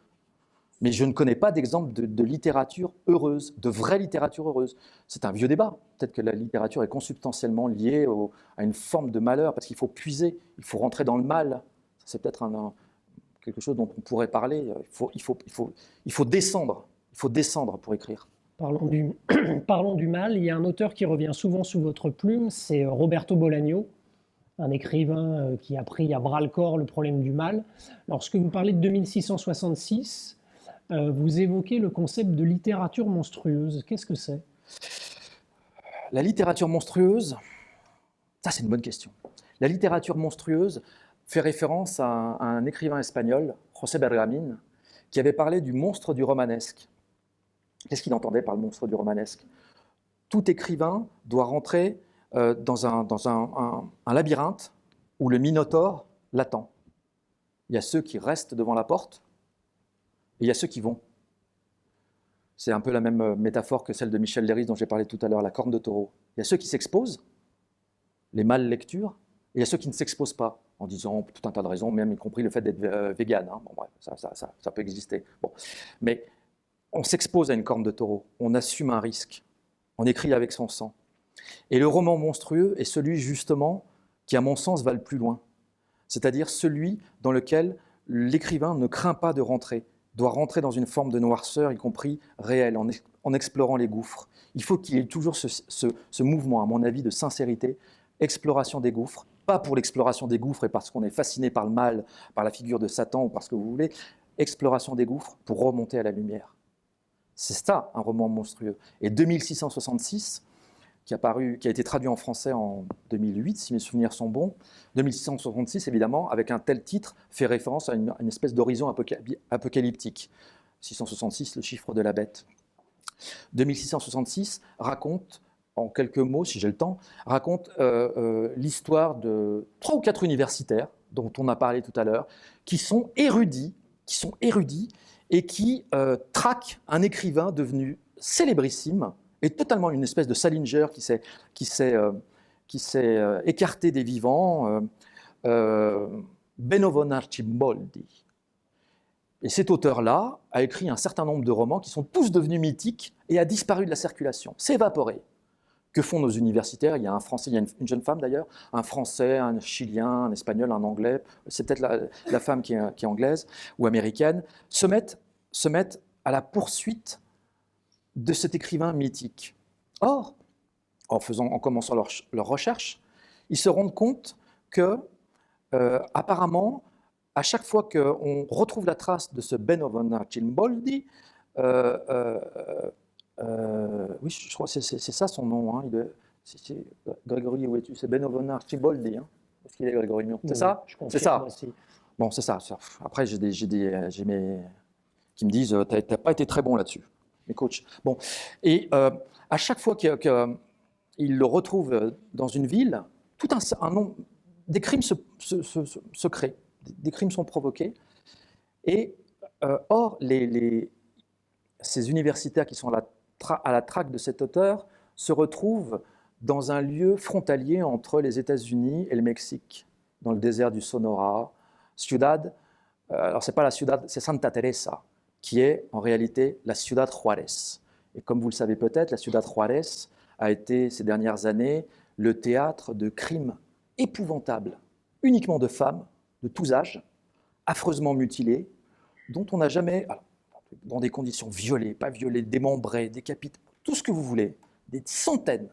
Mais je ne connais pas d'exemple de littérature heureuse, de vraie littérature heureuse. C'est un vieux débat. Peut-être que la littérature est consubstantiellement liée à une forme de malheur, parce qu'il faut puiser, il faut rentrer dans le mal. C'est peut-être quelque chose dont on pourrait parler. Il faut descendre pour écrire. Parlons du mal. Il y a un auteur qui revient souvent sous votre plume, c'est Roberto Bolaño, un écrivain qui a pris à bras-le-corps le problème du mal. Lorsque vous parlez de 2666, vous évoquez le concept de littérature monstrueuse. Qu'est-ce que c'est ? La littérature monstrueuse, ça c'est une bonne question. La littérature monstrueuse fait référence à un écrivain espagnol, José Bergamin, qui avait parlé du monstre du romanesque. Qu'est-ce qu'il entendait par le monstre du romanesque ? Tout écrivain doit rentrer dans un labyrinthe où le minotaure l'attend. Il y a ceux qui restent devant la porte et il y a ceux qui vont. C'est un peu la même métaphore que celle de Michel Léris dont j'ai parlé tout à l'heure, la corne de taureau. Il y a ceux qui s'exposent, les mal lectures, et il y a ceux qui ne s'exposent pas, en disant tout un tas de raisons, même y compris le fait d'être vegan. Hein. Bon, bref, ça peut exister. Bon. Mais on s'expose à une corne de taureau, on assume un risque, on écrit avec son sang. Et le roman monstrueux est celui, justement, qui, à mon sens, va le plus loin. C'est-à-dire celui dans lequel l'écrivain ne craint pas de rentrer, doit rentrer dans une forme de noirceur, y compris réelle, en explorant les gouffres. Il faut qu'il y ait toujours ce mouvement, à mon avis, de sincérité, exploration des gouffres, pas pour l'exploration des gouffres et parce qu'on est fasciné par le mal, par la figure de Satan ou parce que vous voulez, exploration des gouffres pour remonter à la lumière. C'est ça, un roman monstrueux. Et 2666, qui a été traduit en français en 2008, si mes souvenirs sont bons. 2666, évidemment, avec un tel titre, fait référence à une espèce d'horizon apocalyptique. 666, le chiffre de la bête. 2666 raconte, en quelques mots, si j'ai le temps, raconte l'histoire de 3 ou 4 universitaires, dont on a parlé tout à l'heure, qui sont érudits et qui traquent un écrivain devenu célébrissime, et totalement une espèce de Salinger qui s'est écarté des vivants, Benovo Arcimboldi. Et cet auteur-là a écrit un certain nombre de romans qui sont tous devenus mythiques et a disparu de la circulation, s'est évaporé. Que font nos universitaires ? Il y a un Français, il y a une jeune femme d'ailleurs, un Français, un Chilien, un Espagnol, un Anglais, c'est peut-être la femme qui est anglaise ou américaine, se mettent à la poursuite de cet écrivain mythique. Or, en commençant leur recherche, ils se rendent compte que, apparemment, à chaque fois qu'on retrouve la trace de ce Benovo Arcimboldi, oui, je crois que c'est ça son nom. Hein, c'est Grégory, où es-tu ? C'est Benovo Arcimboldi. Hein, parce qu'il est Grégory Mion. C'est ça ? C'est ça. Aussi. Bon, c'est ça. Après, j'ai mes qui me disent t'as pas été très bon là-dessus, mes coachs. Bon, et à chaque fois qu'ils le retrouvent dans une ville, tout un nombre des crimes se créent, des crimes sont provoqués, et or ces universitaires qui sont à la traque de cet auteur se retrouvent dans un lieu frontalier entre les États-Unis et le Mexique, dans le désert du Sonora, alors c'est pas la Ciudad, c'est Santa Teresa, qui est en réalité la Ciudad Juárez. Et comme vous le savez peut-être, la Ciudad Juárez a été ces dernières années le théâtre de crimes épouvantables, uniquement de femmes, de tous âges, affreusement mutilés, dont on n'a jamais, alors, dans des conditions violées, pas violées, démembrées, décapitées, tout ce que vous voulez, des centaines,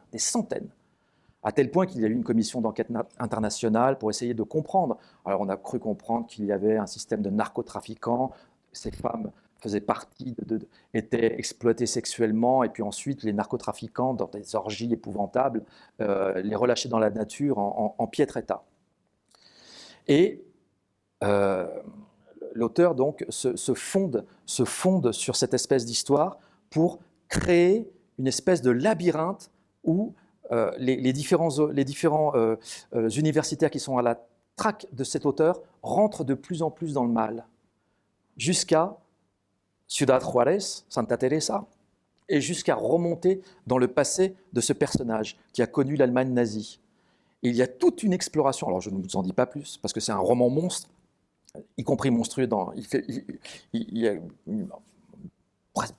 à tel point qu'il y a eu une commission d'enquête internationale pour essayer de comprendre. Alors on a cru comprendre qu'il y avait un système de narcotrafiquants, ces femmes faisaient partie, étaient exploitées sexuellement, et puis ensuite les narcotrafiquants, dans des orgies épouvantables, les relâchaient dans la nature en piètre état. Et l'auteur donc se fonde sur cette espèce d'histoire pour créer une espèce de labyrinthe où les différents universitaires qui sont à la traque de cet auteur rentrent de plus en plus dans le mal, jusqu'à Ciudad Juárez, Santa Teresa, et jusqu'à remonter dans le passé de ce personnage qui a connu l'Allemagne nazie. Et il y a toute une exploration, alors je ne vous en dis pas plus, parce que c'est un roman monstre, y compris monstrueux, il y a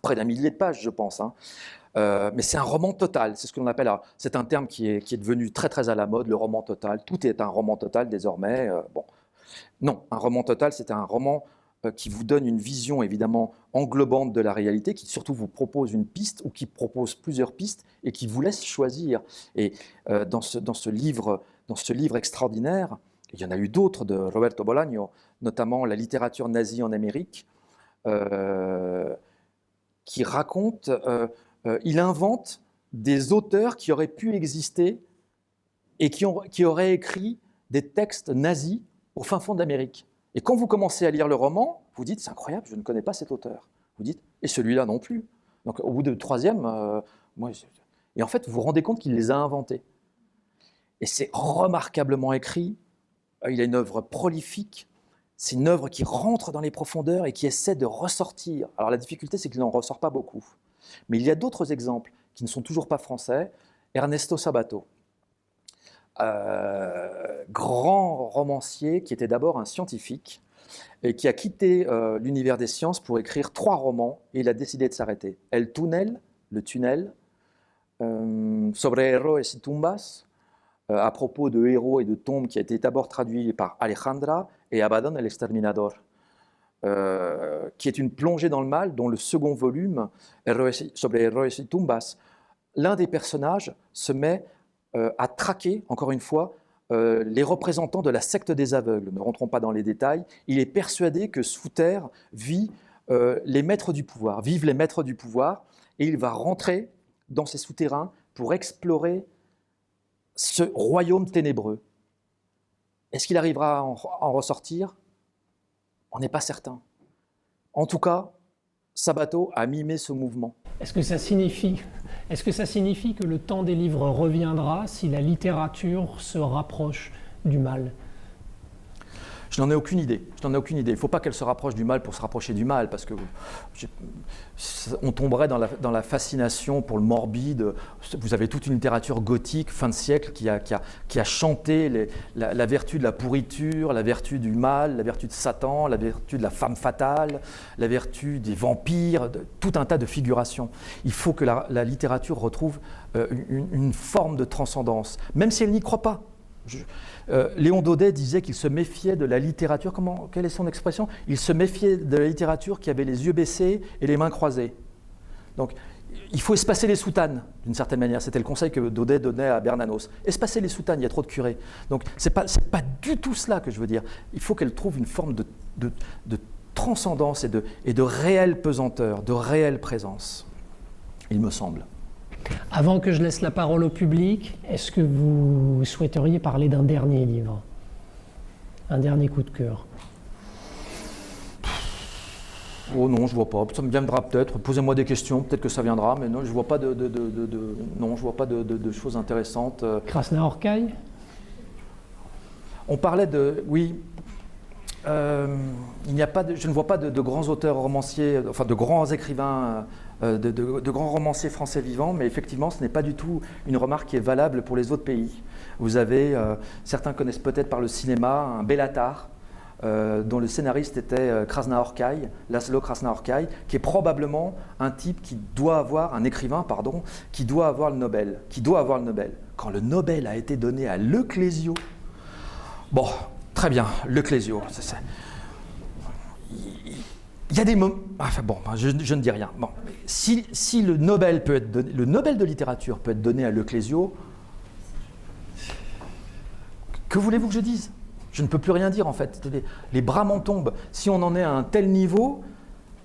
près d'un millier de pages, je pense, hein. Mais c'est un roman total, c'est ce que l'on appelle, c'est un terme qui est devenu très très à la mode, le roman total. Tout est un roman total désormais. Bon. Non, un roman total, c'est un roman qui vous donne une vision évidemment englobante de la réalité, qui surtout vous propose une piste ou qui propose plusieurs pistes et qui vous laisse choisir. Et dans ce livre extraordinaire, il y en a eu d'autres de Roberto Bolaño, notamment La littérature nazie en Amérique, qui raconte... il invente des auteurs qui auraient pu exister et qui auraient écrit des textes nazis au fin fond d'Amérique. Et quand vous commencez à lire le roman, vous dites, c'est incroyable, je ne connais pas cet auteur. Vous dites, et celui-là non plus. Donc au bout du troisième, et en fait, vous vous rendez compte qu'il les a inventés. Et c'est remarquablement écrit, il a une œuvre prolifique, c'est une œuvre qui rentre dans les profondeurs et qui essaie de ressortir. Alors la difficulté, c'est qu'il n'en ressort pas beaucoup. Mais il y a d'autres exemples qui ne sont toujours pas français. Ernesto Sabato, grand romancier qui était d'abord un scientifique et qui a quitté l'univers des sciences pour écrire 3 romans et il a décidé de s'arrêter. El Túnel, le tunnel, Sobre héros y tumbas, à propos de héros et de tombes, qui a été d'abord traduit par Alejandra, et Abaddon el Exterminador, qui est une plongée dans le mal, dont le second volume, Sobre héros y tumbas, l'un des personnages se met à traquer, encore une fois, les représentants de la secte des aveugles. Ne rentrons pas dans les détails. Il est persuadé que sous terre vivent les maîtres du pouvoir, et il va rentrer dans ces souterrains pour explorer ce royaume ténébreux. Est-ce qu'il arrivera à en ressortir ? On n'est pas certain. En tout cas, Sabato a mimé ce mouvement. Est-ce que ça signifie que le temps des livres reviendra si la littérature se rapproche du mal ? Je n'en ai aucune idée. Il ne faut pas qu'elle se rapproche du mal pour se rapprocher du mal, parce que on tomberait dans la fascination pour le morbide. Vous avez toute une littérature gothique, fin de siècle, qui a chanté la vertu de la pourriture, la vertu du mal, la vertu de Satan, la vertu de la femme fatale, la vertu des vampires, tout un tas de figurations. Il faut que la littérature retrouve une forme de transcendance, même si elle n'y croit pas. Léon Daudet disait qu'il se méfiait de la littérature. Quelle est son expression ? Il se méfiait de la littérature qui avait les yeux baissés et les mains croisées. Donc, il faut espacer les soutanes, d'une certaine manière. C'était le conseil que Daudet donnait à Bernanos. Espacer les soutanes, il y a trop de curés. Donc, c'est pas du tout cela que je veux dire. Il faut qu'elle trouve une forme de transcendance et de réelle pesanteur, de réelle présence, il me semble. Avant que je laisse la parole au public, est-ce que vous souhaiteriez parler d'un dernier livre ? Un dernier coup de cœur ? Oh non, je ne vois pas. Ça me viendra peut-être. Posez-moi des questions, peut-être que ça viendra, mais non, je ne vois pas de choses intéressantes. Krasna-Horkai ? On parlait de... Oui. Je ne vois pas de grands auteurs romanciers, enfin de grands écrivains, de grands romanciers français vivants, mais effectivement, ce n'est pas du tout une remarque qui est valable pour les autres pays. Vous avez, certains connaissent peut-être par le cinéma, un Bélatar, dont le scénariste était Krasna-Horkai, Laszlo Krasna-Horkai, qui est probablement un type un écrivain, qui doit avoir le Nobel. Quand le Nobel a été donné à Le Clésio, bon, Très bien, le Clésio. Il y a des moments... Enfin bon, je ne dis rien. Bon. Si le Nobel peut être donné, le Nobel de littérature peut être donné à Le Clésio, que voulez-vous que je dise? Je ne peux plus rien dire en fait. Les bras m'en tombent. Si on en est à un tel niveau,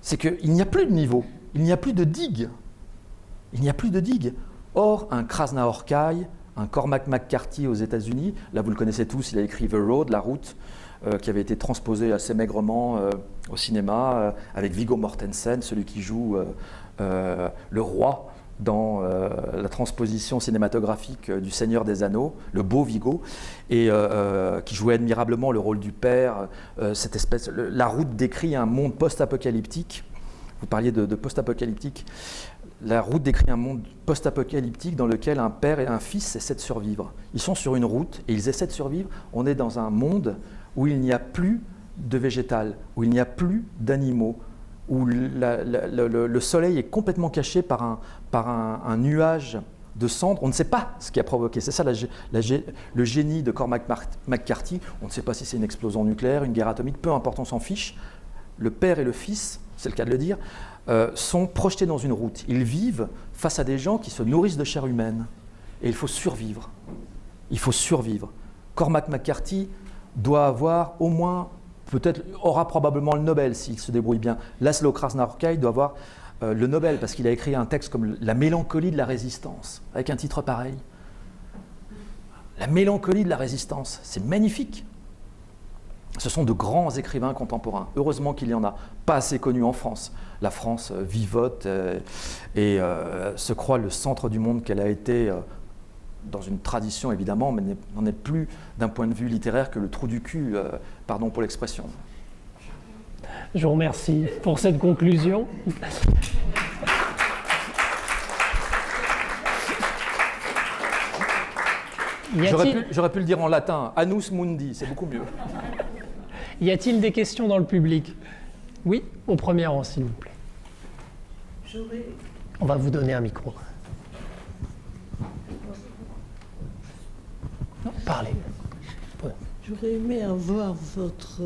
c'est qu'il n'y a plus de niveau. Il n'y a plus de digue. Il n'y a plus de digue. Or, un Krasnaorkai, un Cormac McCarthy aux États-Unis, là vous le connaissez tous, il a écrit The Road, La Route, qui avait été transposé assez maigrement au cinéma, avec Viggo Mortensen, celui qui joue le roi dans la transposition cinématographique du Seigneur des Anneaux, le beau Viggo, et qui jouait admirablement le rôle du père. La Route décrit un monde post-apocalyptique. Vous parliez de post-apocalyptique. La Route décrit un monde post-apocalyptique dans lequel un père et un fils essaient de survivre. Ils sont sur une route et ils essaient de survivre. On est dans un monde où il n'y a plus de végétal, où il n'y a plus d'animaux, où le soleil est complètement caché par un nuage de cendres. On ne sait pas ce qui a provoqué. C'est ça le génie de Cormac McCarthy. On ne sait pas si c'est une explosion nucléaire, une guerre atomique, peu importe, on s'en fiche. Le père et le fils, c'est le cas de le dire, sont projetés dans une route. Ils vivent face à des gens qui se nourrissent de chair humaine. Et il faut survivre. Il faut survivre. Cormac McCarthy doit avoir au moins, peut-être, aura probablement le Nobel s'il se débrouille bien. Laszlo Krasnaorkai doit avoir le Nobel parce qu'il a écrit un texte comme La mélancolie de la résistance, avec un titre pareil. La mélancolie de la résistance, c'est magnifique. Ce sont de grands écrivains contemporains. Heureusement qu'il y en a, pas assez connus en France. La France vivote et se croit le centre du monde qu'elle a été dans une tradition évidemment, mais n'en est plus d'un point de vue littéraire que le trou du cul, pardon pour l'expression. Je vous remercie pour cette conclusion. J'aurais pu le dire en latin, Annus Mundi, c'est beaucoup mieux. Y a-t-il des questions dans le public? Oui, au premier rang, s'il vous plaît. On va vous donner un micro. Non, parlez. J'aurais aimé avoir votre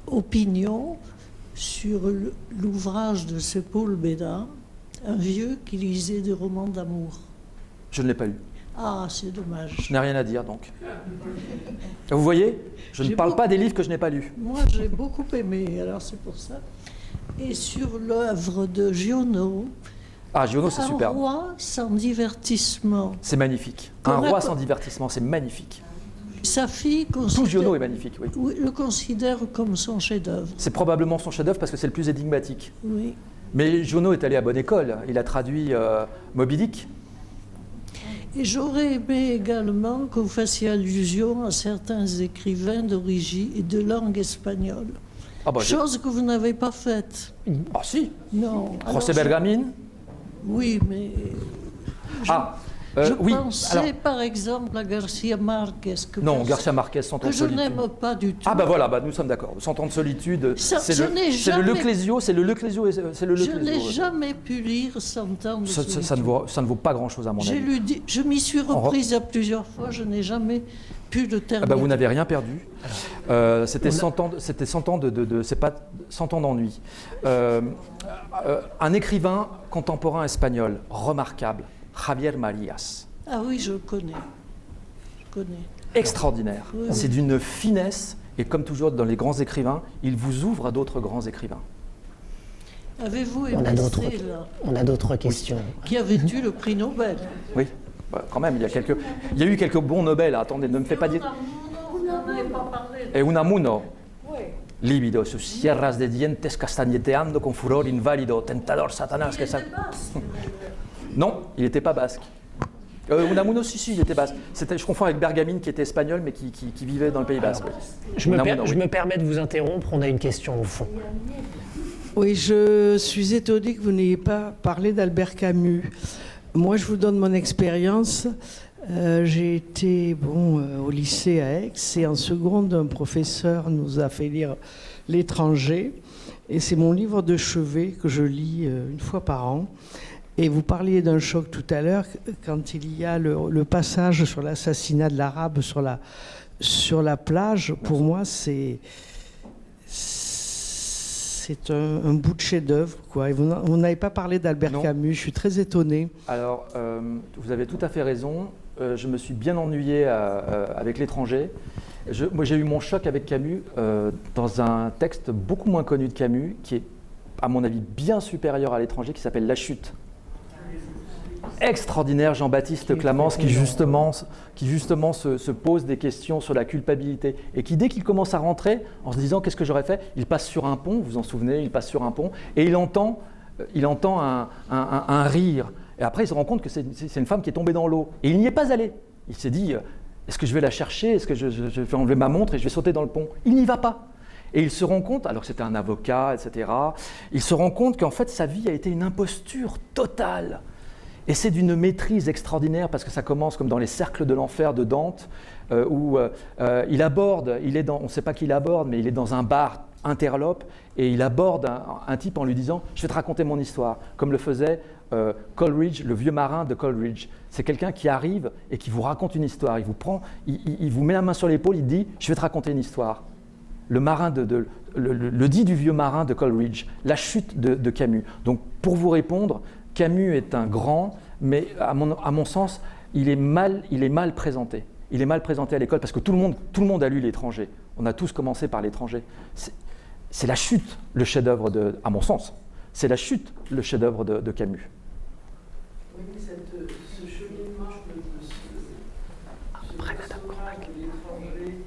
opinion sur l'ouvrage de ce Paul Bédard, un vieux qui lisait des romans d'amour. Je ne l'ai pas lu. Ah, c'est dommage. Je n'ai rien à dire, donc. Vous voyez, je ne parle pas des livres que je n'ai pas lus. Moi, j'ai beaucoup aimé, alors c'est pour ça. Et sur l'œuvre de Giono, Ah, Giono, c'est superbe. Un roi sans divertissement. C'est magnifique. Un roi sans divertissement, c'est magnifique. Sa fille Tout Giono est magnifique, oui. Oui, le considère comme son chef-d'œuvre. C'est probablement son chef-d'œuvre parce que c'est le plus énigmatique. Oui. Mais Giono est allé à bonne école. Il a traduit Moby Dick. Et j'aurais aimé également que vous fassiez allusion à certains écrivains d'origine et de langue espagnole. Ah bah, Chose que vous n'avez pas faite. Ah si. Non. José Bergamin. Oui, mais... Je oui. pensais Alors, par exemple à Garcia Marquez. non, Garcia Marquez, 100 ans que de je solitude. n'aime pas du tout. Ah bah voilà, nous sommes d'accord. 100 ans de solitude, c'est le Leclésio, c'est le Leclésio. Je n'ai jamais pu lire 100 ans de solitude. Ça ne vaut pas grand-chose à mon avis. Je m'y suis reprise à plusieurs fois, je n'ai jamais pu le terminer. Ah bah vous n'avez rien perdu. C'était 100 ans, c'est pas 100 ans d'ennui. Un écrivain contemporain espagnol remarquable, Javier Marías. Ah oui, je connais. Extraordinaire. Oui. C'est d'une finesse, et comme toujours dans les grands écrivains, il vous ouvre à d'autres grands écrivains. Avez-vous On a d'autres questions. Qui avait eu le prix Nobel? Oui, bah, quand même, il y a eu quelques bons Nobel. Attendez, ne me fais pas dire... Vous n'en avez pas parlé. Et Unamuno. Oui. Lívido, sus sierras de dientes castañeteando con furor inválido, tentador Satanás. Non, il n'était pas basque. Unamuno, si, il était basque. Je confonds avec Bergamin, qui était espagnol, mais qui vivait dans le Pays basque. Je me permets de vous interrompre, on a une question au fond. Oui, je suis étonnée que vous n'ayez pas parlé d'Albert Camus. Moi, je vous donne mon expérience. J'ai été au lycée à Aix et en seconde, un professeur nous a fait lire L'étranger. Et c'est mon livre de chevet que je lis une fois par an. Et vous parliez d'un choc tout à l'heure, quand il y a le passage sur l'assassinat de l'Arabe sur la sur la plage, pour moi, c'est un bout de chef-d'œuvre, quoi. Et vous n'avez pas parlé d'Albert Non. Camus, je suis très étonné. Alors, vous avez tout à fait raison. Je me suis bien ennuyé avec l'étranger. Moi, j'ai eu mon choc avec Camus dans un texte beaucoup moins connu de Camus, qui est, à mon avis, bien supérieur à l'étranger, qui s'appelle La Chute. Extraordinaire, Jean-Baptiste Clamence, qui justement se pose des questions sur la culpabilité et qui, dès qu'il commence à rentrer, en se disant qu'est-ce que j'aurais fait, il passe sur un pont, vous vous en souvenez, il passe sur un pont et il entend un rire. Et après, il se rend compte que c'est une femme qui est tombée dans l'eau. Et il n'y est pas allé. Il s'est dit, est-ce que je vais la chercher? Est-ce que je vais enlever ma montre et je vais sauter dans le pont? Il n'y va pas. Et il se rend compte, alors que c'était un avocat, etc., il se rend compte qu'en fait, sa vie a été une imposture totale. Et c'est d'une maîtrise extraordinaire parce que ça commence comme dans les cercles de l'enfer de Dante, où il aborde, on ne sait pas qui il aborde, mais il est dans un bar interlope et il aborde un type en lui disant « je vais te raconter mon histoire », comme le faisait Coleridge, le vieux marin de Coleridge. C'est quelqu'un qui arrive et qui vous raconte une histoire. Il vous prend, il vous met la main sur l'épaule, il dit « je vais te raconter une histoire ». Le marin le dit du vieux marin de Coleridge, la chute de Camus. Donc pour vous répondre, Camus est un grand, mais à mon sens, il est mal présenté. Il est mal présenté à l'école parce que tout le monde a lu L'étranger. On a tous commencé par L'étranger. C'est La Chute, le chef-d'œuvre à mon sens. C'est La Chute, le chef-d'œuvre de Camus. Oui, mais ce cheminement de l'étranger,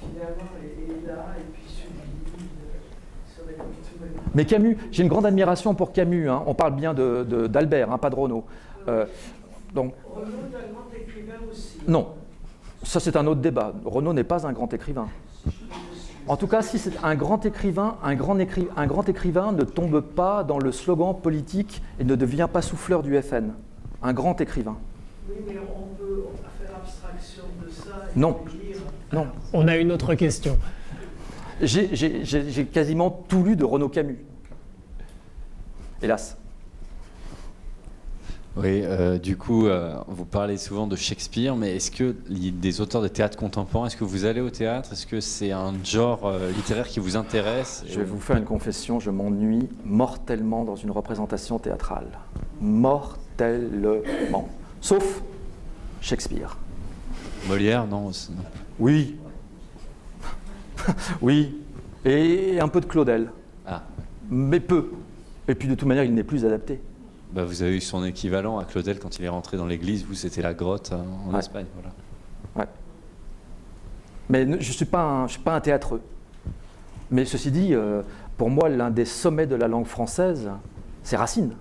finalement, est là, et puis celui Mais Camus, j'ai une grande admiration pour Camus. Hein. On parle bien d'Albert, hein, pas de Renaud. Donc, Renaud est un grand écrivain aussi. Non, ça c'est un autre débat. Renaud n'est pas un grand écrivain. En tout cas, si c'est un grand écrivain, un grand écrivain ne tombe pas dans le slogan politique et ne devient pas souffleur du FN. Un grand écrivain. Oui, mais on peut faire abstraction de ça et Non. lire. Non. On a une autre question. J'ai quasiment tout lu de Renaud Camus. Hélas. Oui, du coup, vous parlez souvent de Shakespeare, mais est-ce que des auteurs de théâtre contemporain, est-ce que vous allez au théâtre? Est-ce que c'est un genre littéraire qui vous intéresse? Je vais vous faire une confession, je m'ennuie mortellement dans une représentation théâtrale. Mortellement. Sauf Shakespeare. Molière, non? Oui. Oui. Et un peu de Claudel. Ah. Mais peu. Et puis de toute manière, il n'est plus adapté. Bah, vous avez eu son équivalent à Claudel quand il est rentré dans l'église. Vous, c'était la grotte en Ouais. Espagne. Voilà. Ouais. Mais je ne suis pas un théâtreux. Mais ceci dit, pour moi, l'un des sommets de la langue française, c'est Racine.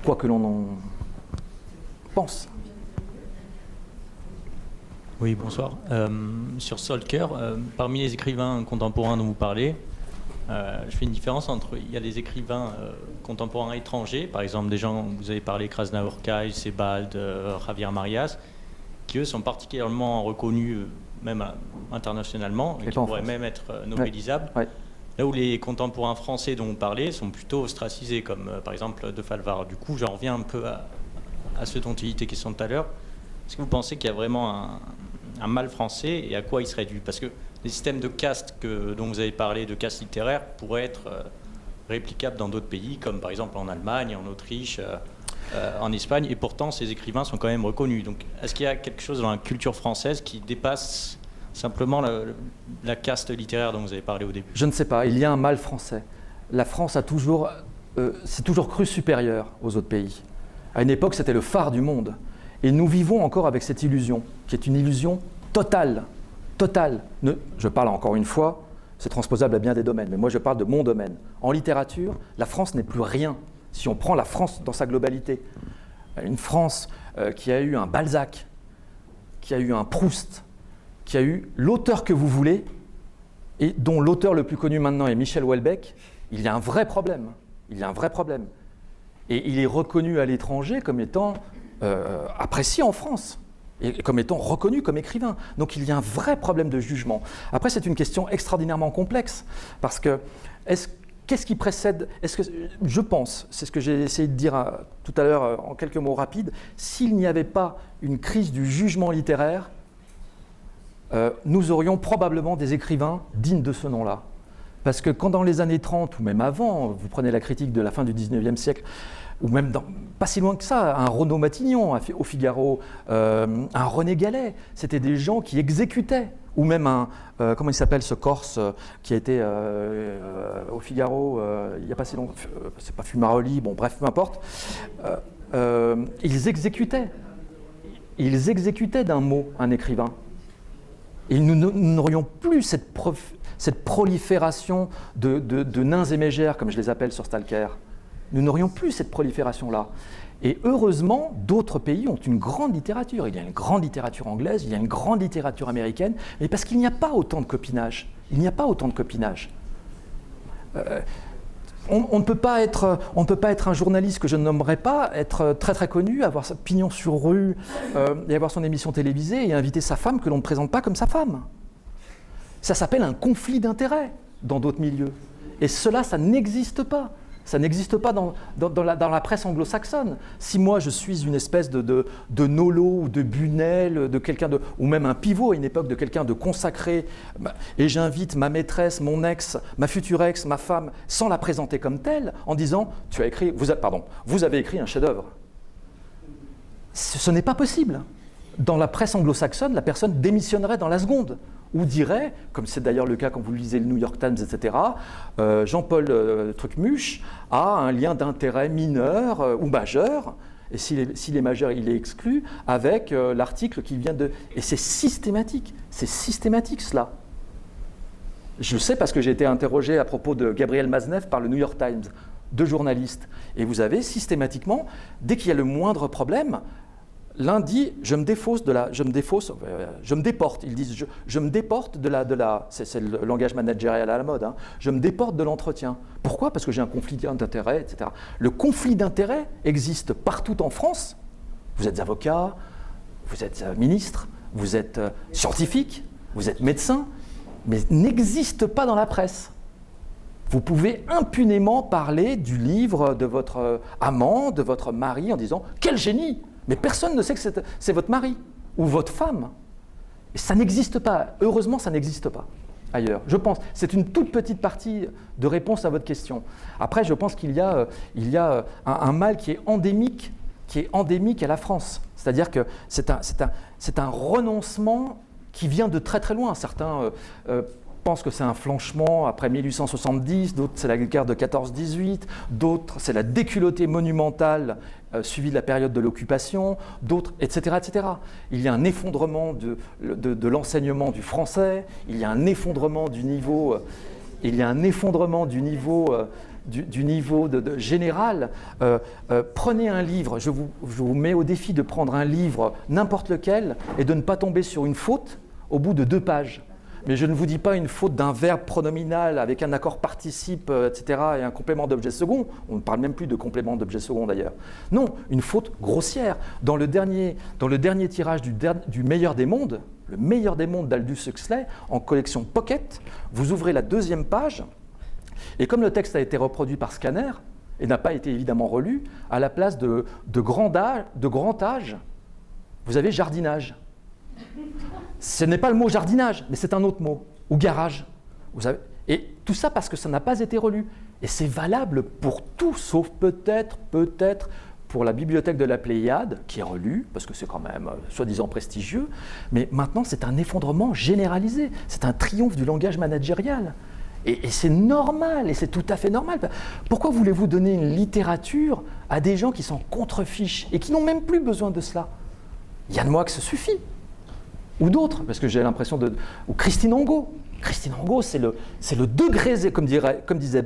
Quoi que l'on en pense. Oui, bonsoir. Sur Solker, parmi les écrivains contemporains dont vous parlez, je fais une différence entre, il y a des écrivains contemporains étrangers, par exemple des gens, vous avez parlé Krasna-Urkai, Sebald, Javier Marias, qui eux sont particulièrement reconnus, même internationalement, et qui pourraient même être novélisables. Ouais. Là où les contemporains français dont vous parlez sont plutôt ostracisés, comme par exemple De Falvar. Du coup, j'en reviens un peu à ce dont il était question tout à l'heure. Est-ce que vous pensez qu'il y a vraiment un mal français et à quoi il serait dû? Parce que les systèmes de caste dont vous avez parlé, de caste littéraire, pourraient être réplicables dans d'autres pays, comme par exemple en Allemagne, en Autriche, en Espagne, et pourtant ces écrivains sont quand même reconnus. Donc est-ce qu'il y a quelque chose dans la culture française qui dépasse simplement la caste littéraire dont vous avez parlé au début? Je ne sais pas, il y a un mal français. La France s'est toujours crue supérieure aux autres pays. À une époque, c'était le phare du monde. Et nous vivons encore avec cette illusion, qui est une illusion totale. Totale. Je parle encore une fois, c'est transposable à bien des domaines, mais moi je parle de mon domaine. En littérature, la France n'est plus rien, si on prend la France dans sa globalité. Une France qui a eu un Balzac, qui a eu un Proust, qui a eu l'auteur que vous voulez, et dont l'auteur le plus connu maintenant est Michel Houellebecq, il y a un vrai problème. Il y a un vrai problème. Et il est reconnu à l'étranger comme étant apprécié en France et comme étant reconnu comme écrivain. Donc il y a un vrai problème de jugement. Après, c'est une question extraordinairement complexe parce que qu'est-ce qui précède? Je pense, c'est ce que j'ai essayé de dire tout à l'heure en quelques mots rapides, s'il n'y avait pas une crise du jugement littéraire, nous aurions probablement des écrivains dignes de ce nom-là. Parce que quand dans les années 30, ou même avant, vous prenez la critique de la fin du 19e siècle, ou même pas si loin que ça, un Renaud Matignon au Figaro, un René Gallet, c'était des gens qui exécutaient. Ou même comment il s'appelle ce Corse qui a été au Figaro il n'y a pas si longtemps, c'est pas Fumaroli, bon bref, peu importe. Ils exécutaient d'un mot un écrivain. Et nous n'aurions plus cette prolifération de nains et mégères, comme je les appelle sur Stalker. Nous n'aurions plus cette prolifération-là. Et heureusement, d'autres pays ont une grande littérature. Il y a une grande littérature anglaise, il y a une grande littérature américaine, mais parce qu'il n'y a pas autant de copinage. Il n'y a pas autant de copinage. On ne peut pas être un journaliste que je ne nommerai pas, être très très connu, avoir sa pignon sur rue, et avoir son émission télévisée et inviter sa femme que l'on ne présente pas comme sa femme. Ça s'appelle un conflit d'intérêts dans d'autres milieux. Et cela, ça n'existe pas. Ça n'existe pas dans la presse anglo-saxonne. Si moi je suis une espèce de Nolo ou de Bunel, ou même un pivot à une époque de quelqu'un de consacré, et j'invite ma maîtresse, mon ex, ma future ex, ma femme, sans la présenter comme telle, en disant vous avez écrit un chef-d'œuvre. Ce n'est pas possible. Dans la presse anglo-saxonne, la personne démissionnerait dans la seconde. Ou dirait, comme c'est d'ailleurs le cas quand vous lisez le New York Times, etc., Jean-Paul Trucmuche a un lien d'intérêt mineur ou majeur, et s'il est majeur, il est exclu, avec l'article qui vient de... Et c'est systématique cela. Je le sais parce que j'ai été interrogé à propos de Gabriel Maznev par le New York Times, 2 journalistes. Et vous avez systématiquement, dès qu'il y a le moindre problème, l'un dit je me déporte. Ils disent je me déporte de la c'est le langage managérial à la mode. Hein, je me déporte de l'entretien. Pourquoi ? Parce que j'ai un conflit d'intérêts, etc. Le conflit d'intérêts existe partout en France. Vous êtes avocat, vous êtes ministre, vous êtes scientifique, vous êtes médecin, mais n'existe pas dans la presse. Vous pouvez impunément parler du livre de votre amant, de votre mari, en disant « Quel génie !» Mais personne ne sait que c'est votre mari ou votre femme. Et ça n'existe pas. Heureusement, ça n'existe pas ailleurs. Je pense. C'est une toute petite partie de réponse à votre question. Après, je pense qu'il y a un mal qui est endémique à la France. C'est-à-dire que c'est un renoncement qui vient de très très loin. Certains pensent que c'est un flanchement après 1870, d'autres c'est la guerre de 14-18, d'autres c'est la déculottée monumentale suivie de la période de l'occupation, d'autres, etc., etc. Il y a un effondrement de l'enseignement du français, il y a un effondrement du niveau, général. Prenez un livre, je vous mets au défi de prendre un livre, n'importe lequel, et de ne pas tomber sur une faute au bout de 2 pages. Mais je ne vous dis pas une faute d'un verbe pronominal avec un accord participe, etc., et un complément d'objet second. On ne parle même plus de complément d'objet second d'ailleurs. Non, une faute grossière. Dans le dernier tirage du Meilleur des mondes, le Meilleur des mondes d'Aldous Huxley, en collection Pocket, vous ouvrez la 2e page, et comme le texte a été reproduit par scanner, et n'a pas été évidemment relu, à la place de grand âge, vous avez jardinage. Ce n'est pas le mot jardinage, mais c'est un autre mot, ou garage. Et tout ça parce que ça n'a pas été relu. Et c'est valable pour tout, sauf peut-être pour la bibliothèque de la Pléiade, qui est relue, parce que c'est quand même soi-disant prestigieux, mais maintenant c'est un effondrement généralisé, c'est un triomphe du langage managérial. Et c'est normal, et c'est tout à fait normal. Pourquoi voulez-vous donner une littérature à des gens qui s'en contrefichent et qui n'ont même plus besoin de cela ? Yann Moix, ça suffit. Ou d'autres, parce que j'ai l'impression ou Christine Angot. Christine Angot, c'est le degré, comme disait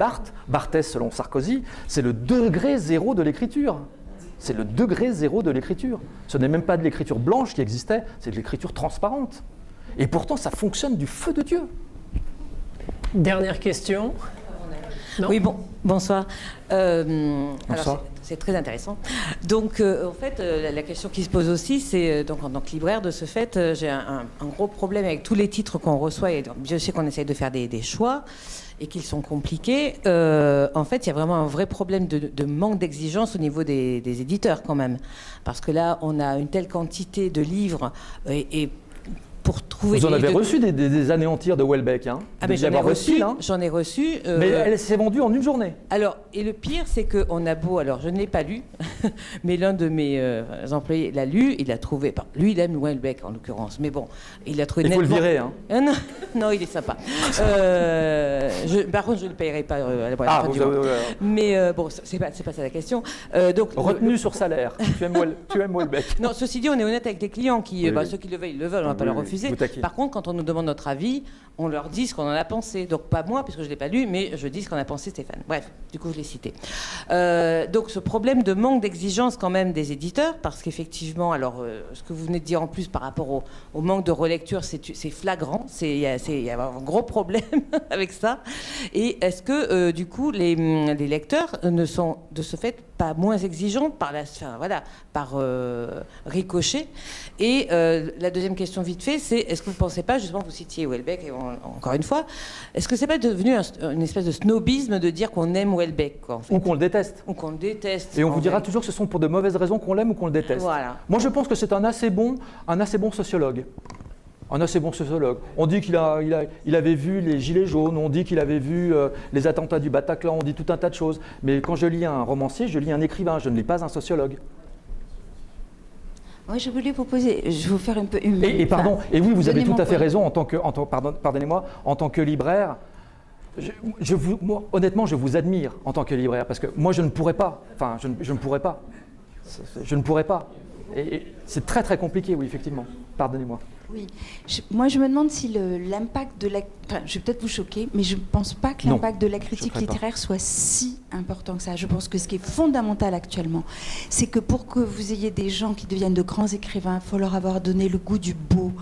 Barthès selon Sarkozy, c'est le degré zéro de l'écriture. C'est le degré zéro de l'écriture. Ce n'est même pas de l'écriture blanche qui existait, c'est de l'écriture transparente. Et pourtant, ça fonctionne du feu de Dieu. Dernière question. Non. Oui, bonsoir. Bonsoir. Alors, c'est très intéressant. Donc, en fait, la question qui se pose aussi, c'est, donc, en tant que libraire, de ce fait, j'ai un gros problème avec tous les titres qu'on reçoit. Et je sais qu'on essaye de faire des choix et qu'ils sont compliqués. En fait, il y a vraiment un vrai problème de manque d'exigence au niveau des éditeurs, quand même. Parce que là, on a une telle quantité de livres et pour trouver... Vous en des- avez de- reçu des anéantir de Welbeck, hein. Ah, Vous mais devez j'en ai avoir reçu, hein. j'en ai reçu. Mais elle s'est vendue en une journée. Alors, et le pire, c'est qu'on a beau, alors je ne l'ai pas lu, mais l'un de mes employés l'a lu, il a trouvé, lui il aime Welbeck en l'occurrence, mais bon, il a trouvé Il faut le nettement- virer, hein. Non, non, il est sympa. Par contre, je ne le payerai pas à la Ah, fin vous du mois. avez... Mais bon, c'est pas ça la question. Donc, Retenu sur salaire. Tu aimes Welbeck. non, ceci dit, on est honnête avec les clients qui, Oui, oui. ceux qui le veulent, ils le veulent, on ne va pas Oui, leur oui, refuser. vous taquez. Par contre, quand on nous demande notre avis, on leur dit ce qu'on en a pensé. Donc pas moi, puisque je ne l'ai pas lu, mais je dis ce qu'en a pensé Stéphane. Bref, du coup, je l'ai cité. Donc ce problème de manque d'exigence quand même des éditeurs, parce qu'effectivement, alors ce que vous venez de dire en plus par rapport au manque de relecture, c'est flagrant, il y a un gros problème avec ça. Et est-ce que du coup, les lecteurs ne sont de ce fait pas moins exigeants par ricochet? Et la deuxième question vite fait, c'est est-ce que vous ne pensez pas, justement, vous citiez Welbeck, encore une fois, est-ce que c'est pas devenu une espèce de snobisme de dire qu'on aime Welbeck, quoi, en fait, Ou qu'on le déteste. ou qu'on le déteste? Et on vous dira Welbeck. toujours que ce sont pour de mauvaises raisons qu'on l'aime ou qu'on le déteste. Voilà. Moi, je pense que c'est un assez bon sociologue. Un assez bon sociologue. On dit qu'il avait vu les Gilets jaunes, on dit qu'il avait vu les attentats du Bataclan, on dit tout un tas de choses. Mais quand je lis un romancier, je lis un écrivain, je ne lis pas un sociologue. Moi, je voulais vous poser, je vais vous faire un peu... Et pardon, et oui, vous avez donnez tout mon à fait point. raison, pardonnez-moi, en tant que libraire, moi, honnêtement, je vous admire en tant que libraire, parce que moi, je ne pourrais pas, je ne pourrais pas. Je ne pourrais pas. Et c'est très, très compliqué, oui, effectivement. Pardonnez-moi. Oui, moi je me demande si l'impact de la... Enfin, je vais peut-être vous choquer, mais je ne pense pas que Non, l'impact de la je critique choquerai pas. littéraire soit si important que ça. Je pense que ce qui est fondamental actuellement, c'est que pour que vous ayez des gens qui deviennent de grands écrivains, il faut leur avoir donné le goût du beau.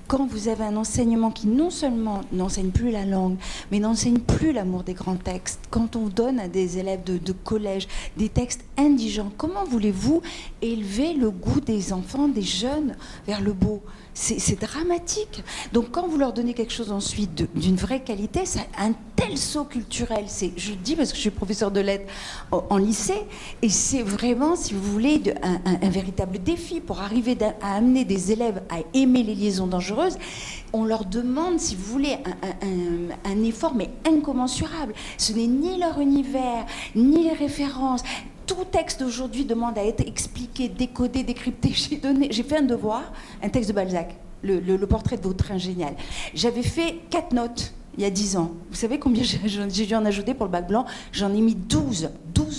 Quand vous avez un enseignement qui non seulement n'enseigne plus la langue, mais n'enseigne plus l'amour des grands textes, quand on donne à des élèves de collège des textes indigents, comment voulez-vous élever le goût des enfants, des jeunes vers le beau ? C'est dramatique. Donc quand vous leur donnez quelque chose ensuite d'une vraie qualité, ça a un tel saut culturel. Je le dis parce que je suis professeure de lettres en lycée, et c'est vraiment, si vous voulez, un véritable défi pour arriver à amener des élèves à aimer les liaisons dangereuses. On leur demande, si vous voulez, un effort, mais incommensurable. Ce n'est ni leur univers, ni les références. Tout texte aujourd'hui demande à être expliqué, décodé, décrypté. J'ai fait un devoir, un texte de Balzac, le portrait de Vautrin génial. J'avais fait 4 notes il y a 10 ans. Vous savez combien j'ai dû en ajouter pour le bac blanc? J'en ai mis 12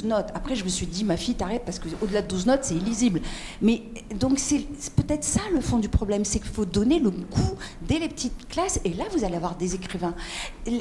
notes. Après, je me suis dit, ma fille, t'arrêtes, parce qu'au-delà de 12 notes, c'est illisible. Mais donc, c'est peut-être ça le fond du problème, c'est qu'il faut donner le goût dès les petites classes, et là, vous allez avoir des écrivains.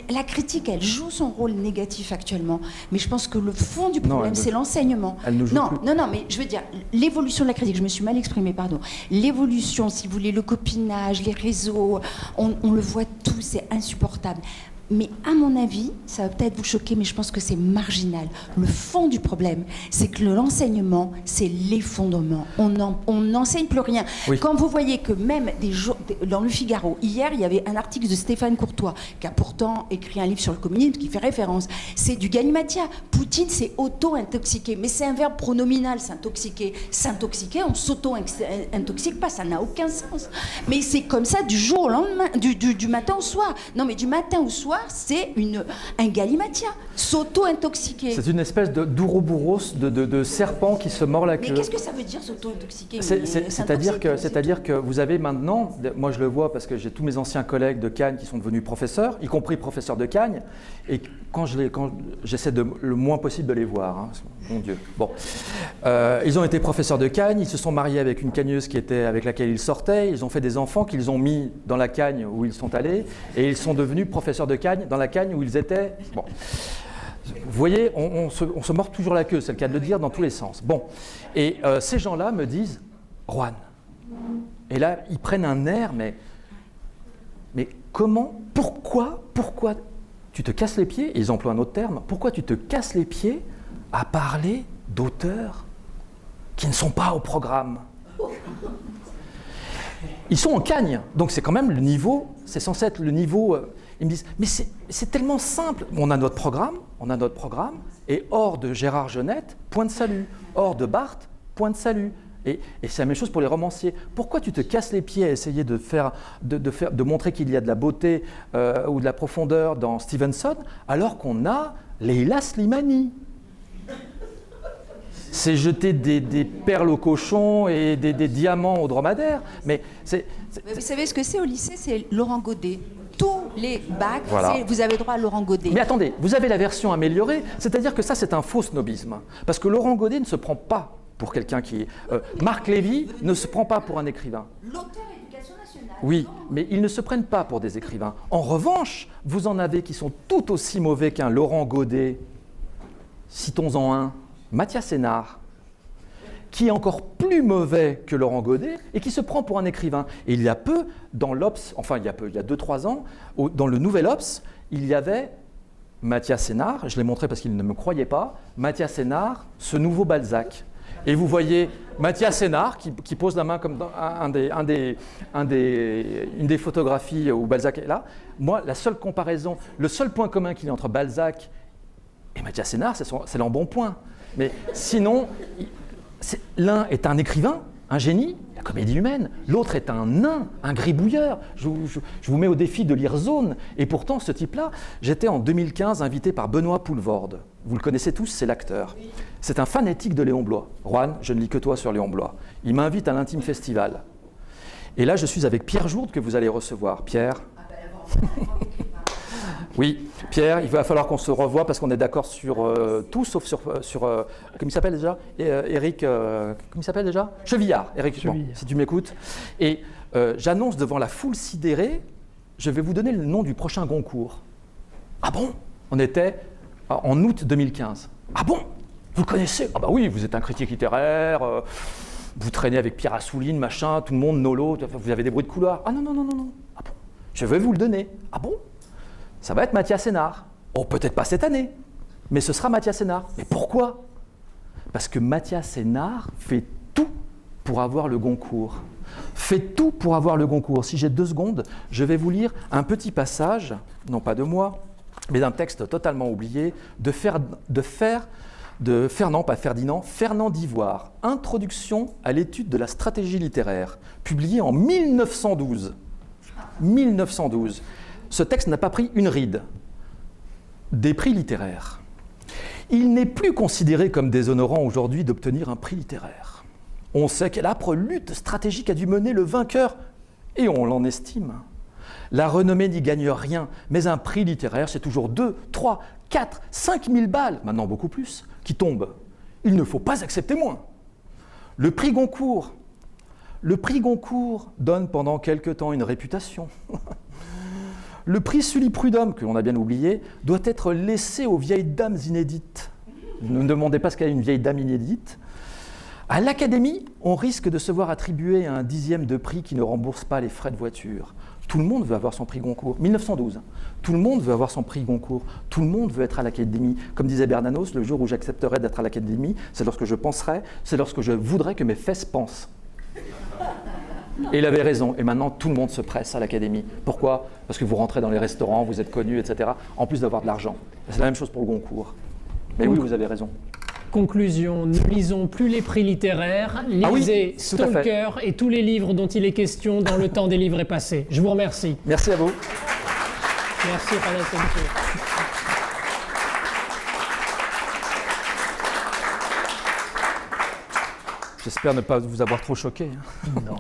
La critique, elle joue son rôle négatif actuellement, mais je pense que le fond du problème, c'est l'enseignement. Elle ne joue plus. Non, mais je veux dire, l'évolution de la critique, je me suis mal exprimée, pardon. L'évolution, si vous voulez, le copinage, les réseaux, on le voit tout, c'est insupportable. Mais à mon avis, ça va peut-être vous choquer, mais je pense que c'est marginal. Le fond du problème, c'est que l'enseignement, c'est l'effondrement. On n'enseigne plus rien. Oui. Quand vous voyez que même dans le Figaro, hier, il y avait un article de Stéphane Courtois, qui a pourtant écrit un livre sur le communisme qui fait référence. C'est du galimatia. Poutine s'est auto-intoxiqué. Mais c'est un verbe pronominal, s'intoxiquer. S'intoxiquer, on s'auto-intoxique pas, ça n'a aucun sens. Mais c'est comme ça du jour au lendemain, du matin au soir. Non, mais du matin au soir, c'est un galimatia, s'auto-intoxiquer. C'est une espèce d'ouroboros, de serpent qui se mord la queue. Mais qu'est-ce que ça veut dire s'auto-intoxiquer? C'est-à-dire que vous avez maintenant, moi je le vois parce que j'ai tous mes anciens collègues de Cagnes qui sont devenus professeurs, y compris professeurs de Cagnes, et quand j'essaie le moins possible de les voir, hein, mon Dieu. Bon, ils ont été professeurs de Cagnes, ils se sont mariés avec une cagneuse avec laquelle ils sortaient, ils ont fait des enfants qu'ils ont mis dans la Cagne où ils sont allés, et ils sont devenus professeurs de Cagnes dans la Cagne où ils étaient. Bon. Vous voyez, on se mord toujours la queue, c'est le cas de le dire dans tous les sens. Bon, et ces gens-là me disent « Juan ». Et là, ils prennent un air, mais comment, pourquoi tu te casses les pieds, et ils emploient un autre terme, pourquoi tu te casses les pieds à parler d'auteurs qui ne sont pas au programme? Ils sont en Cagne, donc c'est quand même le niveau, c'est censé être le niveau... Ils me disent, mais c'est tellement simple. On a notre programme, et hors de Gérard Genette, point de salut. Hors de Barthes, point de salut. Et c'est la même chose pour les romanciers. Pourquoi tu te casses les pieds à essayer de montrer qu'il y a de la beauté ou de la profondeur dans Stevenson, alors qu'on a Leila Slimani? C'est jeter des perles au cochon et des diamants au dromadaire. Mais Vous savez ce que c'est au lycée? C'est Laurent Godet. Tous les bacs, Voilà. vous avez droit à Laurent Godet. Mais attendez, vous avez la version améliorée, c'est-à-dire que ça c'est un faux snobisme. Parce que Laurent Godet ne se prend pas pour quelqu'un qui... Marc Lévy ne se prend pas pour un écrivain. L'auteur éducation nationale. Oui, mais ils ne se prennent pas pour des écrivains. En revanche, vous en avez qui sont tout aussi mauvais qu'un Laurent Godet. Citons-en un, Mathias Sénard, qui est encore plus mauvais que Laurent Godet et qui se prend pour un écrivain. Et il y a peu, dans l'Obs, enfin il y a 2-3 ans, dans le Nouvel Obs, il y avait Mathias Sénard, je l'ai montré parce qu'il ne me croyait pas, Mathias Sénard, ce nouveau Balzac. Et vous voyez Mathias Sénard qui pose la main comme dans une des photographies où Balzac est là. Moi, la seule comparaison, le seul point commun qu'il y a entre Balzac et Mathias Sénard, c'est l'embonpoint. Mais sinon, l'un est un écrivain, un génie, la comédie humaine. L'autre est un nain, un gribouilleur. Je vous mets au défi de lire Zone. Et pourtant, ce type-là, j'étais en 2015 invité par Benoît Poulvorde. Vous le connaissez tous, c'est l'acteur. C'est un fanatique de Léon Bloy. Juan, je ne lis que toi sur Léon Bloy. Il m'invite à l'Intime Festival. Et là, je suis avec Pierre Jourde que vous allez recevoir. Pierre. Oui, Pierre, il va falloir qu'on se revoie parce qu'on est d'accord sur tout, sauf sur comment il s'appelle déjà Éric, comment il s'appelle déjà Chevillard. Éric, bon, si tu m'écoutes. Et j'annonce devant la foule sidérée, je vais vous donner le nom du prochain Goncourt. Ah bon? On était en août 2015. Ah bon? Vous le connaissez? Ah bah oui, vous êtes un critique littéraire, vous traînez avec Pierre Assouline, machin, tout le monde, Nolo, vous avez des bruits de couloir. Ah non. Ah bon? Je vais vous le donner. Ah bon? Ça va être Mathias Sénard. Oh, peut-être pas cette année, mais ce sera Mathias Sénard. Mais pourquoi? Parce que Mathias Sénard fait tout pour avoir le Goncourt. Fait tout pour avoir le Goncourt. Si j'ai 2 secondes, je vais vous lire un petit passage, non pas de moi, mais d'un texte totalement oublié, de Fernand d'Ivoire, Introduction à l'étude de la stratégie littéraire, publié en 1912. 1912. Ce texte n'a pas pris une ride. Des prix littéraires. Il n'est plus considéré comme déshonorant aujourd'hui d'obtenir un prix littéraire. On sait quelle âpre lutte stratégique a dû mener le vainqueur, et on l'en estime. La renommée n'y gagne rien, mais un prix littéraire, c'est toujours 2, 3, 4, 5 000 balles, maintenant beaucoup plus, qui tombent. Il ne faut pas accepter moins. Le prix Goncourt donne pendant quelque temps une réputation. Le prix Sully Prud'homme, que l'on a bien oublié, doit être laissé aux vieilles dames inédites. Ne me demandez pas ce qu'est une vieille dame inédite. À l'Académie, on risque de se voir attribuer un 10e de prix qui ne rembourse pas les frais de voiture. Tout le monde veut avoir son prix Goncourt. 1912. Tout le monde veut avoir son prix Goncourt. Tout le monde veut être à l'Académie. Comme disait Bernanos, le jour où j'accepterai d'être à l'Académie, c'est lorsque je penserai, c'est lorsque je voudrais que mes fesses pensent. Et il avait raison. Et maintenant, tout le monde se presse à l'Académie. Pourquoi? Parce que vous rentrez dans les restaurants, vous êtes connus, etc. En plus d'avoir de l'argent. C'est la même chose pour le Goncourt. Mais oui, vous avez raison. Conclusion, ne lisons plus les prix littéraires, lisez Stalker et tous les livres dont il est question dans Le temps des livres est passé. Je vous remercie. Merci à vous. Merci, René Senko. J'espère ne pas vous avoir trop choqué. Non.